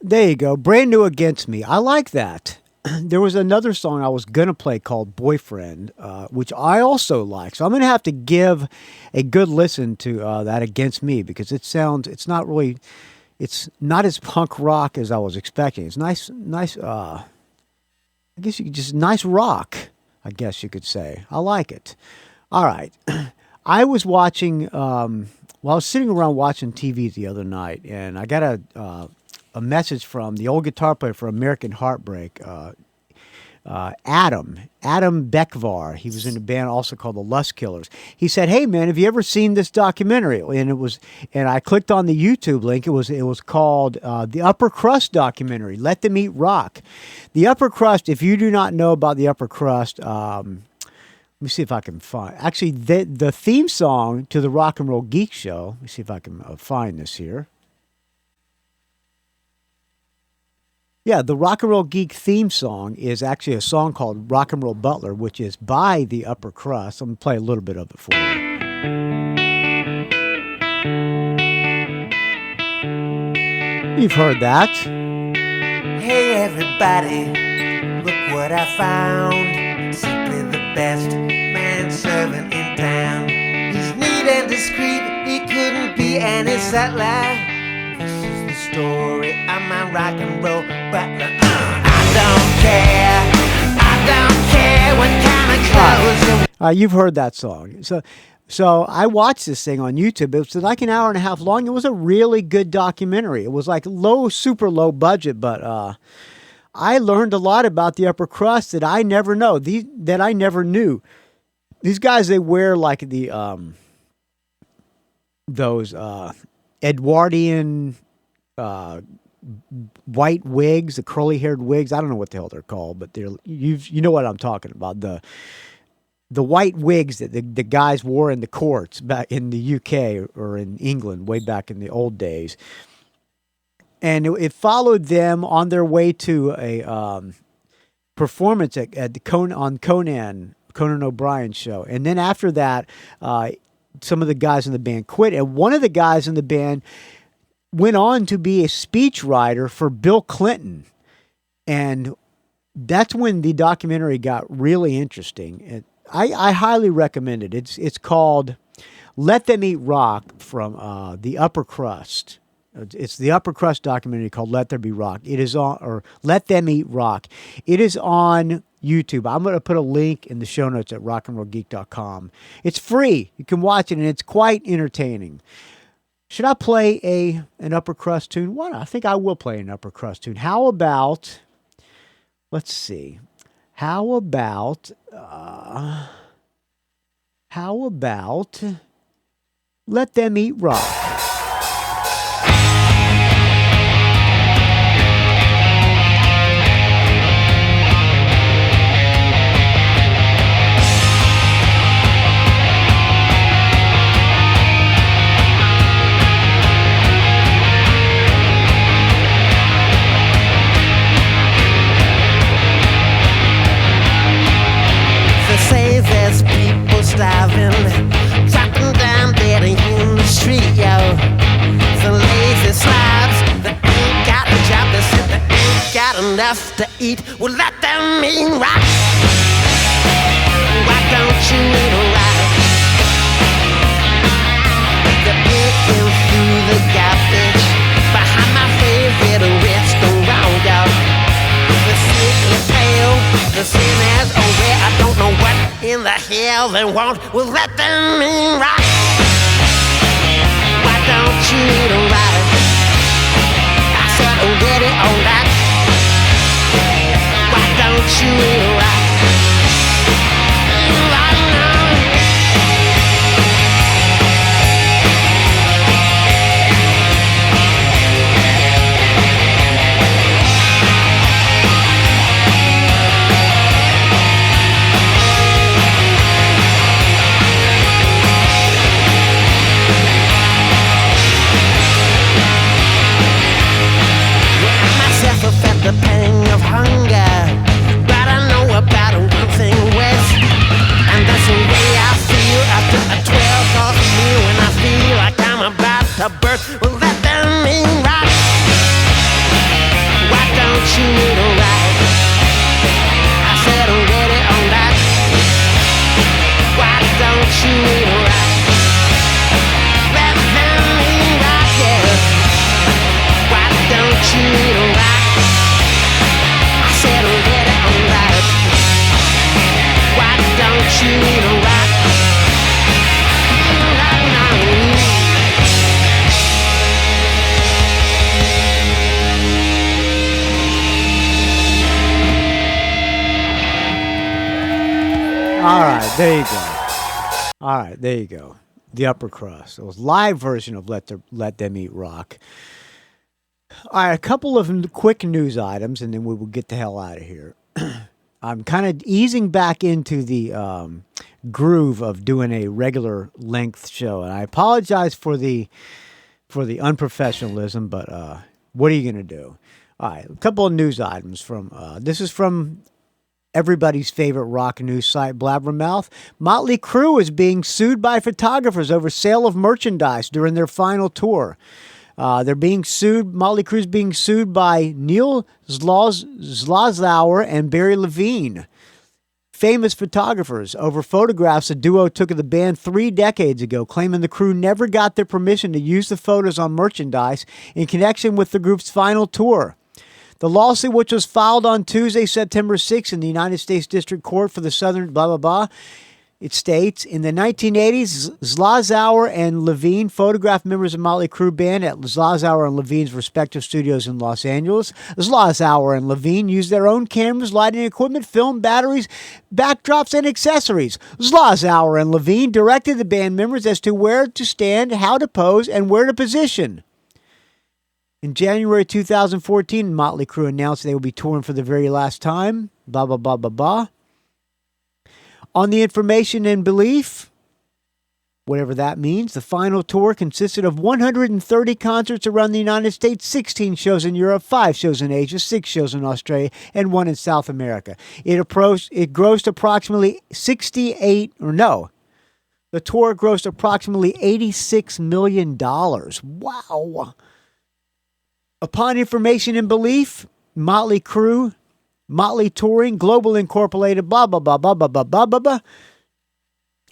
There you go. Brand new Against Me. I like that. There was another song I was going to play called Boyfriend, which I also like. So I'm going to have to give a good listen to that Against Me, because it's not as punk rock as I was expecting. It's nice, I guess you could just, nice rock, I guess you could say. I like it. All right. I was watching, I was sitting around watching TV the other night, and I got a message from the old guitar player for American Heartbreak, Adam Bekvar. He was in a band also called the Lust Killers. He said, "Hey man, have you ever seen this documentary?" And I clicked on the YouTube link. It was called the Upper Crust documentary, Let Them Eat Rock. The Upper Crust, if you do not know about the Upper Crust, let me see if I can find. Actually, the theme song to the Rock and Roll Geek Show. Let me see if I can find this here. Yeah, the Rock and Roll Geek theme song is actually a song called Rock and Roll Butler, which is by the Upper Crust. I'm going to play a little bit of it for you. You've heard that. Hey everybody, look what I found. Simply the best manservant in town. He's neat and discreet, he couldn't be any subtler. This is the story of my rock and roll butler. I don't care what kind of clothes you... You've heard that song. So I watched this thing on YouTube. It was like an hour and a half long. It was a really good documentary. It was like super low budget, but I learned a lot about the Upper Crust that I never knew. These guys, they wear like the those Edwardian white wigs, the curly-haired wigs. I don't know what the hell they're called, but you know what I'm talking about. The white wigs that the guys wore in the courts back in the UK or in England way back in the old days. And it followed them on their way to a performance at Conan O'Brien's show. And then after that, some of the guys in the band quit. And one of the guys in the band went on to be a speechwriter for Bill Clinton. And that's when the documentary got really interesting. I highly recommend it. It's called Let Them Eat Rock from the Upper Crust. It's the Upper Crust documentary called Let There Be Rock. It is on, or Let Them Eat Rock. It is on YouTube. I'm going to put a link in the show notes at rockandrollgeek.com. It's free. You can watch it, and it's quite entertaining. Should I play an Upper Crust tune? What? I think I will play an Upper Crust tune. How about, let's see. How about Let Them Eat Rock? There's people starving, dropping down dead in the street, yo. The lazy slobs that ain't got a job, they said they ain't got enough to eat. Well, let them eat rock. Why don't you eat rock? They're picking through the garbage behind my favorite restaurant, yo. The sickly pale, the sinners aware. I don't know what in the hell they want. Well, let them eat rock. Why don't you eat right? I said already on that. Why don't you eat right? Right now. The pang of hunger, but I know about one thing with, and that's the way I feel after a 12-course meal. When I feel like I'm about to burst, well, let them eat right. treat her right? I said, oh, get it on that. Why don't you treat her right? Let them mean right, yeah. Why don't you treat her right? I said, oh, get it on that. Why don't you treat her right? All right, there you go. All right, there you go. The Upper Crust. It was live version of Let Them Eat Rock. All right, a couple of quick news items, and then we will get the hell out of here. I'm kind of easing back into the groove of doing a regular length show, and I apologize for the unprofessionalism, but what are you going to do? All right, a couple of news items from this is from everybody's favorite rock news site, Blabbermouth. Motley Crue is being sued by photographers over sale of merchandise during their final tour. They're being sued. Motley Crue's being sued by Neil Zlazauer and Barry Levine, famous photographers, over photographs the duo took of the band 3 decades ago, claiming the crew never got their permission to use the photos on merchandise in connection with the group's final tour. The lawsuit, which was filed on Tuesday, September 6th in the United States District Court for the Southern blah, blah, blah, it states, in the 1980s, Zlazauer and Levine photographed members of Motley Crue band at Zlazauer and Levine's respective studios in Los Angeles. Zlazauer and Levine used their own cameras, lighting equipment, film, batteries, backdrops, and accessories. Zlazauer and Levine directed the band members as to where to stand, how to pose, and where to position. In January 2014, Motley Crue announced they will be touring for the very last time. Blah, blah, blah, blah, blah. On the information and belief, whatever that means, the final tour consisted of 130 concerts around the United States, 16 shows in Europe, 5 shows in Asia, 6 shows in Australia, and 1 in South America. It grossed approximately the tour grossed approximately $86 million. Wow. Upon information and belief, Motley Crue, Motley Touring, Global Incorporated, blah, blah, blah, blah, blah, blah, blah, blah, blah.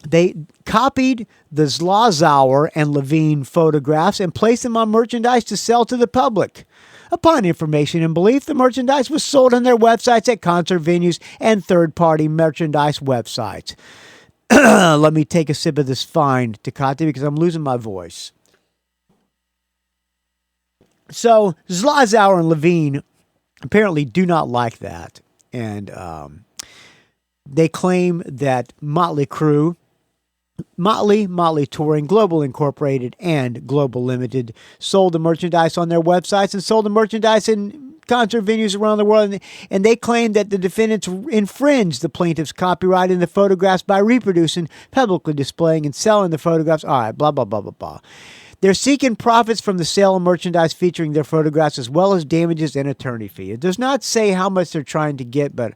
They copied the Zlazauer and Levine photographs and placed them on merchandise to sell to the public. Upon information and belief, the merchandise was sold on their websites at concert venues and third-party merchandise websites. Let me take a sip of this fine Tecate because I'm losing my voice. So, Zlazauer and Levine apparently do not like that. And they claim that Motley Crue, Motley Touring, Global Incorporated, and Global Limited sold the merchandise on their websites and sold the merchandise in concert venues around the world. And they claim that the defendants infringed the plaintiff's copyright in the photographs by reproducing, publicly displaying, and selling the photographs. All right, blah, blah, blah, blah, blah. They're seeking profits from the sale of merchandise featuring their photographs as well as damages and attorney fee. It does not say how much they're trying to get, but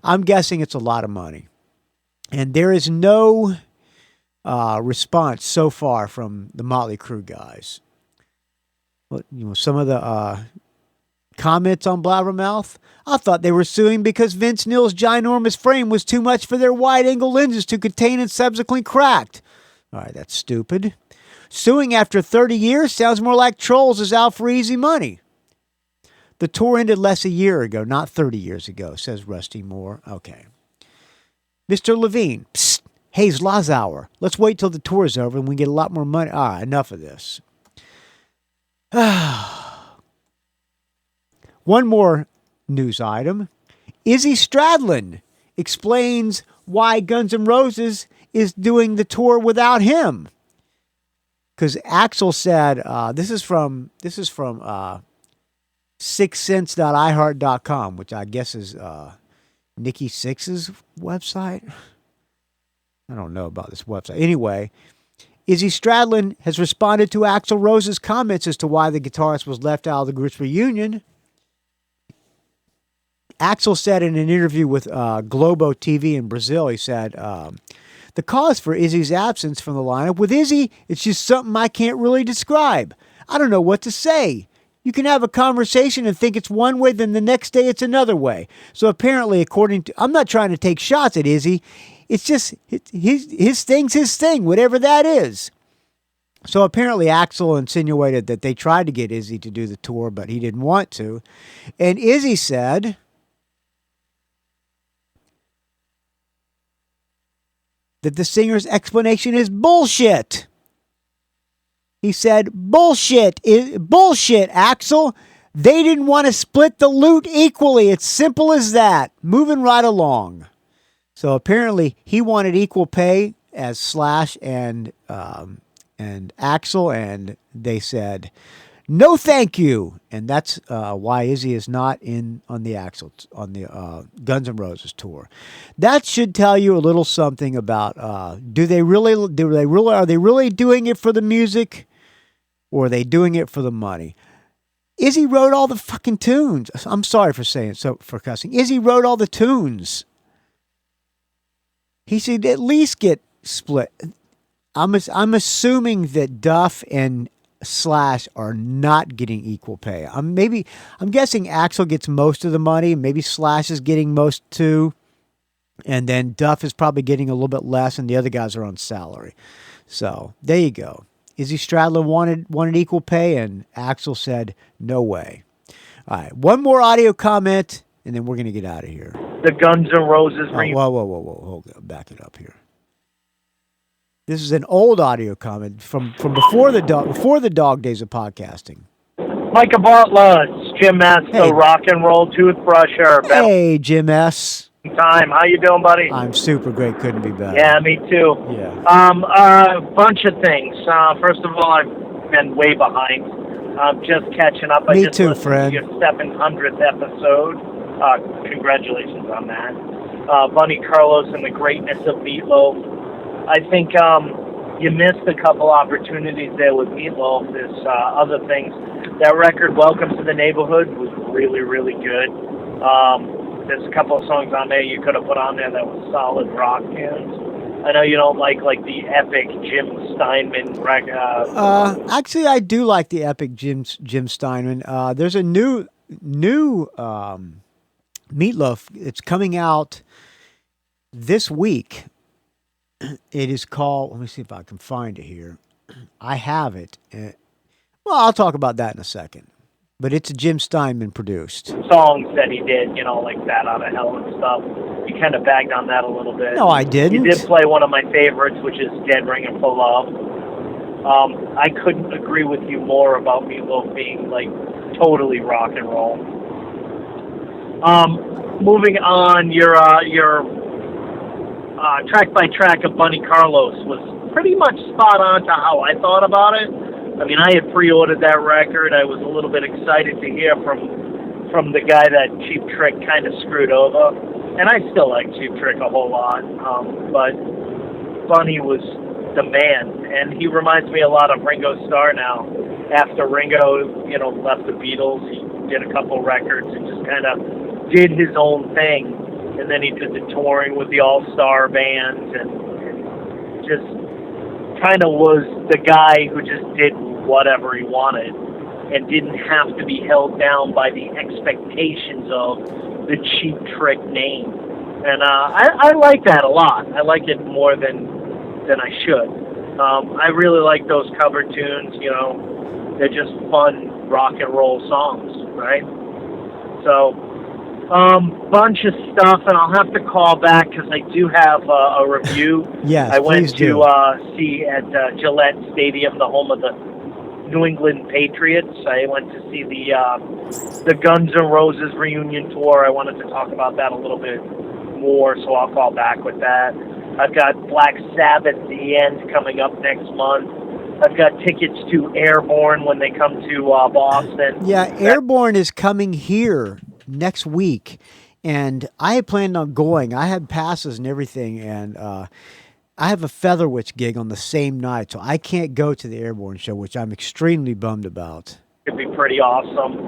I'm guessing it's a lot of money. And there is no response so far from the Motley Crue guys. Well, some of the comments on Blabbermouth, I thought they were suing because Vince Neil's ginormous frame was too much for their wide-angle lenses to contain and subsequently cracked. All right, that's stupid. Suing after 30 years sounds more like Trolls is out for easy money. The tour ended less a year ago, not 30 years ago, says Rusty Moore. Okay. Mr. Levine, psst, hey, Zlazauer, let's wait till the tour is over and we get a lot more money. All right, enough of this. One more news item. Izzy Stradlin explains why Guns N' Roses is doing the tour without him. Because Axl said, this is from 6cents.iheart.com, which I guess is Nikki Sixx's website. I don't know about this website. Anyway, Izzy Stradlin has responded to Axl Rose's comments as to why the guitarist was left out of the group's reunion. Axl said in an interview with Globo TV in Brazil, he said, the cause for Izzy's absence from the lineup, with Izzy, it's just something I can't really describe. I don't know what to say. You can have a conversation and think it's one way, then the next day it's another way. So apparently, according to, I'm not trying to take shots at Izzy. It's just his thing's his thing, whatever that is. So apparently Axl insinuated that they tried to get Izzy to do the tour, but he didn't want to. And Izzy said that the singer's explanation is bullshit. He said, bullshit, Axl. They didn't want to split the loot equally. It's simple as that. Moving right along. So apparently he wanted equal pay as Slash and Axl, and they said, no thank you. And that's why Izzy is not on the Guns N' Roses tour. That should tell you a little something about are they really doing it for the music, or are they doing it for the money? Izzy wrote all the fucking tunes. I'm sorry for cussing. Izzy wrote all the tunes. He should at least get split. I'm assuming that Duff and Slash are not getting equal pay. I'm guessing Axl gets most of the money. Maybe Slash is getting most too. And then Duff is probably getting a little bit less, and the other guys are on salary. So there you go. Izzy Stradlin wanted equal pay, and Axl said, no way. All right, one more audio comment, and then we're going to get out of here. The Guns N' Roses reunion. Whoa. Hold on. Back it up here. This is an old audio comment from before the dog days of podcasting. Micah Bartlett, Jim S., the rock and roll toothbrusher. Hey, Jim S. Time. How you doing, buddy? I'm super great. Couldn't be better. Yeah, me too. Yeah. A bunch of things. First of all, I've been way behind. Just catching up. Me too, friend. Your 700th episode. Congratulations on that. Bunny Carlos and the greatness of Meatloaf. I think you missed a couple opportunities there with Meatloaf. There's other things. That record, Welcome to the Neighborhood, was really, really good. There's a couple of songs on there you could have put on there that was solid rock tunes. I know you don't like the epic Jim Steinman record. Actually, I do like the epic Jim Steinman. There's a new Meatloaf. It's coming out this week. It is called, let me see if I can find it here. I have it. Well, I'll talk about that in a second. But it's a Jim Steinman produced. Songs that he did, like Bat Out of Hell and stuff. You kind of bagged on that a little bit. No, I didn't. You did play one of my favorites, which is Dead Ringing for Love. I couldn't agree with you more about Meatloaf being, totally rock and roll. Moving on, your track by track of Bunny Carlos was pretty much spot on to how I thought about it. I mean, I had pre-ordered that record. I was a little bit excited to hear from the guy that Cheap Trick kind of screwed over. And I still like Cheap Trick a whole lot. But Bunny was the man. And he reminds me a lot of Ringo Starr now. After Ringo, left the Beatles, he did a couple records and just kind of did his own thing. And then he did the touring with the All-Star Band and just kind of was the guy who just did whatever he wanted and didn't have to be held down by the expectations of the Cheap Trick name. And I like that a lot. I like it more than I should. I really like those cover tunes, they're just fun rock and roll songs, right? So, bunch of stuff, and I'll have to call back because I do have a review. Yes, I went please do. to see at Gillette Stadium, the home of the New England Patriots. I went to see the Guns N' Roses reunion tour. I wanted to talk about that a little bit more, so I'll call back with that. I've got Black Sabbath, The End, coming up next month. I've got tickets to Airborne when they come to Boston. Yeah, Airborne is coming here next week, and I had planned on going. I had passes and everything, and I have a Featherwitch gig on the same night, so I can't go to the Airborne show, which I'm extremely bummed about. It'd be pretty awesome.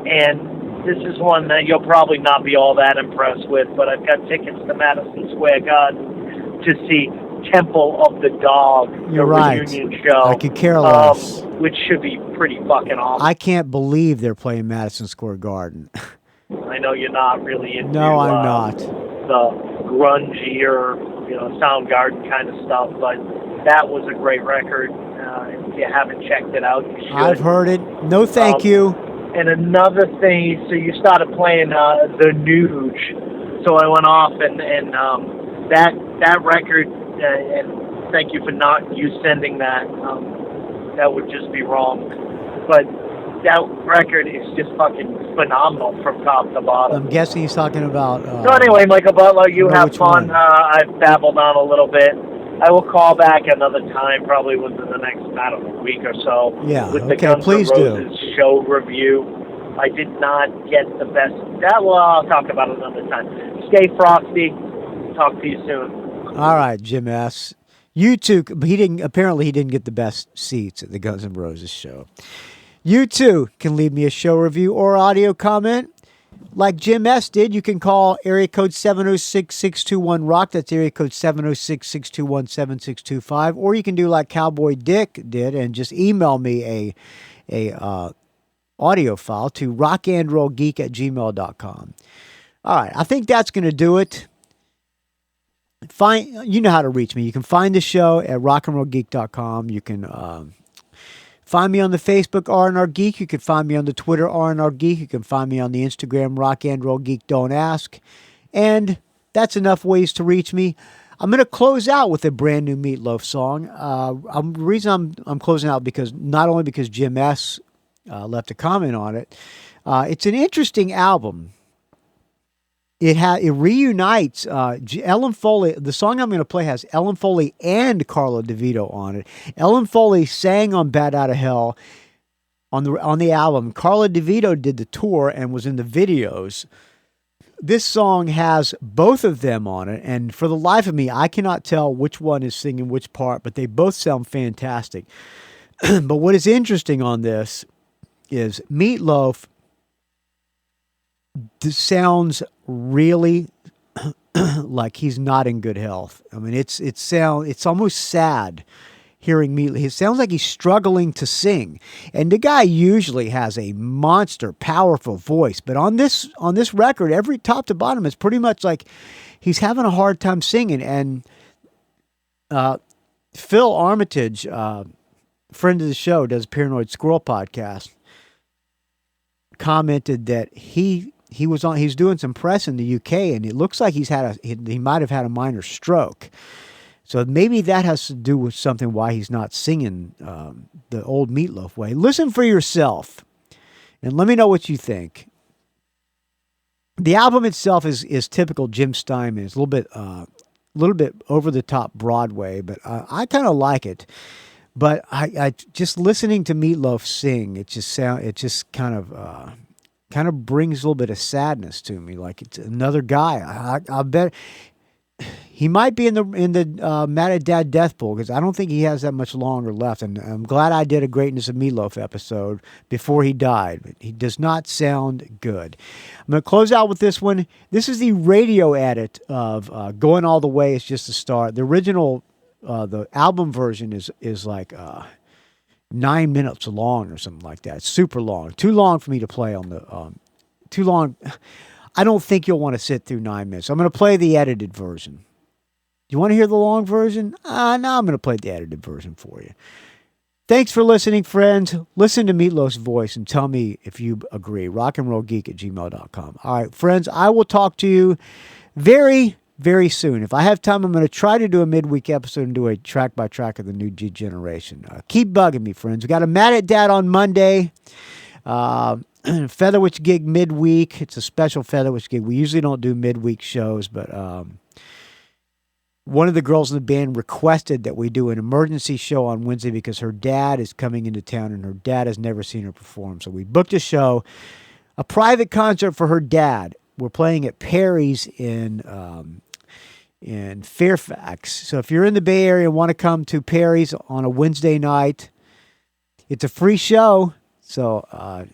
And this is one that you'll probably not be all that impressed with, but I've got tickets to Madison Square Garden to see Temple of the Dog, You're the right. reunion show. I could care less. Which should be pretty fucking awesome. I can't believe they're playing Madison Square Garden. I know you're not really into No, I'm not. the grungier, Soundgarden kind of stuff, but that was a great record. If you haven't checked it out, you should. I've heard it. No, thank you. And another thing, so you started playing the Nuge, so I went off and that record. And thank you for not sending that. That would just be wrong. But that record is just fucking phenomenal from top to bottom. I'm guessing he's talking about. So anyway, Michael Butler, you have fun. One. I've babbled on a little bit. I will call back another time, probably within the next, week or so. Yeah, with the okay, Guns please N' Roses show review. I did not get the best. I'll talk about it another time. Stay frosty. Talk to you soon. All right, Jim S. You too. Apparently, he didn't get the best seats at the Guns N' Roses show. You too can leave me a show review or audio comment. Like Jim S. did, you can call area code 706-621-ROCK. That's area code 706-621-7625. Or you can do like Cowboy Dick did and just email me a audio file to rockandrollgeek@gmail.com. All right, I think that's going to do it. You know how to reach me. You can find the show at rockandrollgeek.com. You can find me on the Facebook R&R Geek. You can find me on the Twitter R&R Geek. You can find me on the Instagram Rock and Roll Geek Don't Ask. And that's enough ways to reach me. I'm going to close out with a brand new Meatloaf song. The reason I'm closing out because not only because Jim S. Left a comment on it. It's an interesting album. It reunites Ellen Foley. The song I'm going to play has Ellen Foley and Carla DeVito on it. Ellen Foley sang on "Bat Out of Hell" on the album. Carla DeVito did the tour and was in the videos. This song has both of them on it, and for the life of me, I cannot tell which one is singing which part, but they both sound fantastic. But what is interesting on this is Meatloaf sounds really like he's not in good health. I mean, it's almost sad hearing Meatloaf. It sounds like he's struggling to sing. And the guy usually has a monster, powerful voice. But on this record, every top to bottom, it's pretty much like he's having a hard time singing. And Phil Armitage, friend of the show, does Paranoid Squirrel podcast, commented that he's doing some press in the UK, and it looks like he might have had a minor stroke. So maybe that has to do with something why he's not singing the old Meatloaf way. Listen for yourself, and let me know what you think. The album itself is typical Jim Steinman. It's a little bit over the top Broadway, but I kind of like it. But I just listening to Meatloaf sing, it just kind of brings a little bit of sadness to me. Like it's another guy. I bet he might be in the Mad at Dad Death Pool because I don't think he has that much longer left. And I'm glad I did a Greatness of Meatloaf episode before he died. But he does not sound good. I'm going to close out with this one. This is the radio edit of Going All the Way. It's just the start. The original, the album version is like 9 minutes long or something like that. It's super long. Too long for me to play on the... too long. I don't think you'll want to sit through 9 minutes. I'm going to play the edited version. You want to hear the long version? No, I'm going to play the edited version for you. Thanks for listening, friends. Listen to Meatloaf's voice and tell me if you agree. rockandrollgeek@gmail.com. All right, friends, I will talk to you very, very soon. If I have time, I'm going to try to do a midweek episode and do a track-by-track of the new G generation. Keep bugging me, friends. We got a Mad at Dad on Monday. Featherwitch gig midweek. It's a special Featherwitch gig. We usually don't do midweek shows, but one of the girls in the band requested that we do an emergency show on Wednesday because her dad is coming into town and her dad has never seen her perform. So we booked a show, a private concert for her dad. We're playing at Perry's in Fairfax. So if you're in the Bay Area and want to come to Perry's on a Wednesday night, it's a free show. So,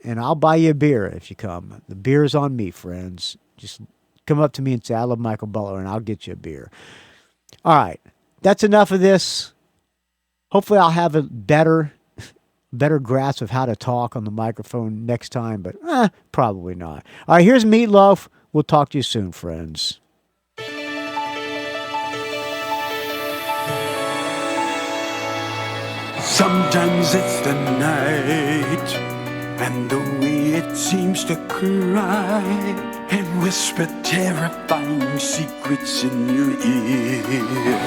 and I'll buy you a beer if you come. The beer's on me, friends. Just come up to me and say, I love Michael Butler, and I'll get you a beer. All right. that's enough of this. Hopefully I'll have a better grasp of how to talk on the microphone next time, but probably not. All right, here's Meatloaf. We'll talk to you soon, friends. Sometimes it's the night, and the way it seems to cry and whisper terrifying secrets in your ear.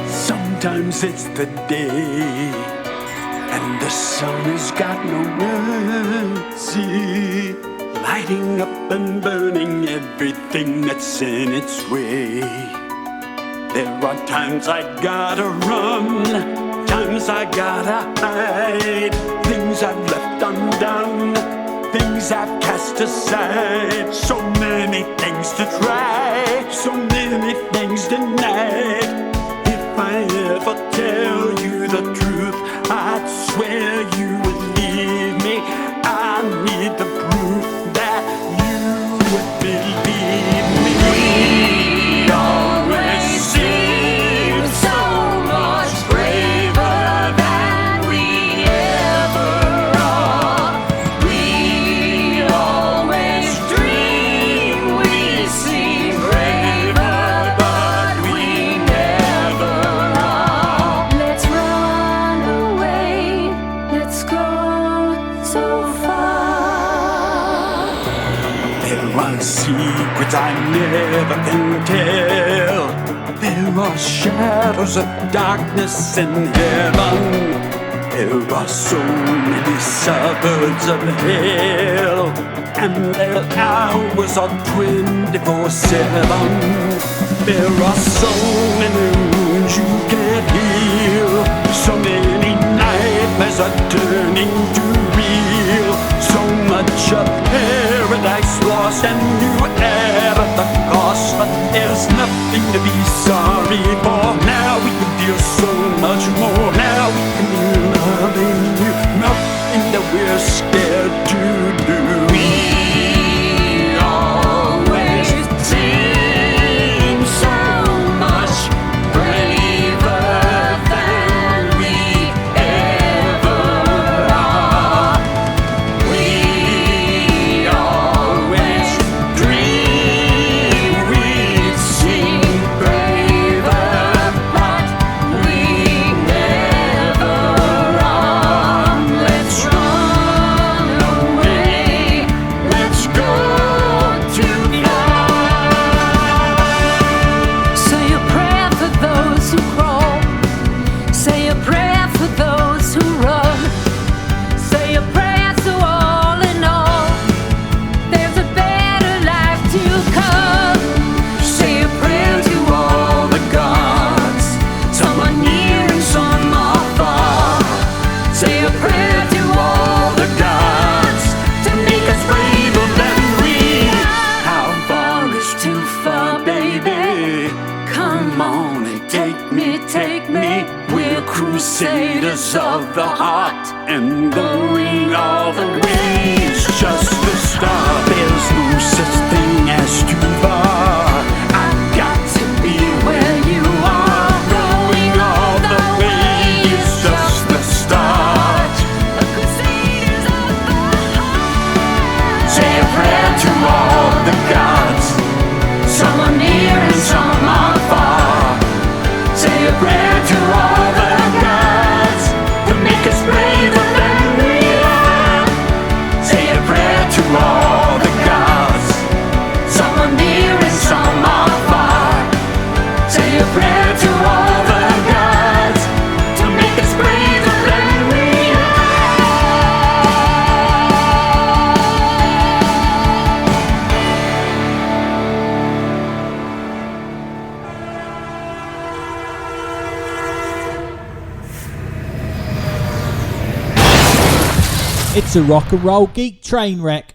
Sometimes it's the day, and the sun has got no mercy, lighting up and burning everything that's in its way. There are times I gotta run, times I gotta hide, things I've left undone, things I've cast aside. So many things to try, so many things denied. If I ever tell you the truth, I'd swear you would leave me. I need the proof that you would believe me. We always seem so much braver than we ever are. We always dream we seem braver, but we never are. Let's run away, let's go so far. There are secrets I never can tell. There are shadows of darkness in heaven. There are so many suburbs of hell, and their hours are 24/7. There are so many wounds you can't heal, so many nightmares are turning to real. So much of paradise lost and new air at the cost, but there's nothing to be sorry for. Now we can feel so much more. Now we can be loving you. Nothing that we're scared to do. We always seem so much braver than we ever are. We always dream we'd seem braver, but we never are. Let's run away, let's go too far. Say a prayer for those who crawl. Say a prayer for those who run. Say a prayer so all in all, there's a better life to come. Say a prayer to all the gods, some are near and some are far. Say a prayer to all the gods to make us braver than we are. How far is too far, baby? Come on and take me, take me. We're crusaders of the heart, and going all the way is just the start. There's no such thing as too far. I've got to be where you are. Going all the way is just the start. The crusaders of the heart. Say a prayer to all the gods, some are near and some are far. Say a prayer to all the gods to make us braver than we are. Say a prayer to all the gods, some are near and some are far. Say a prayer to all the gods to make us braver than we It's a rock and roll geek train wreck.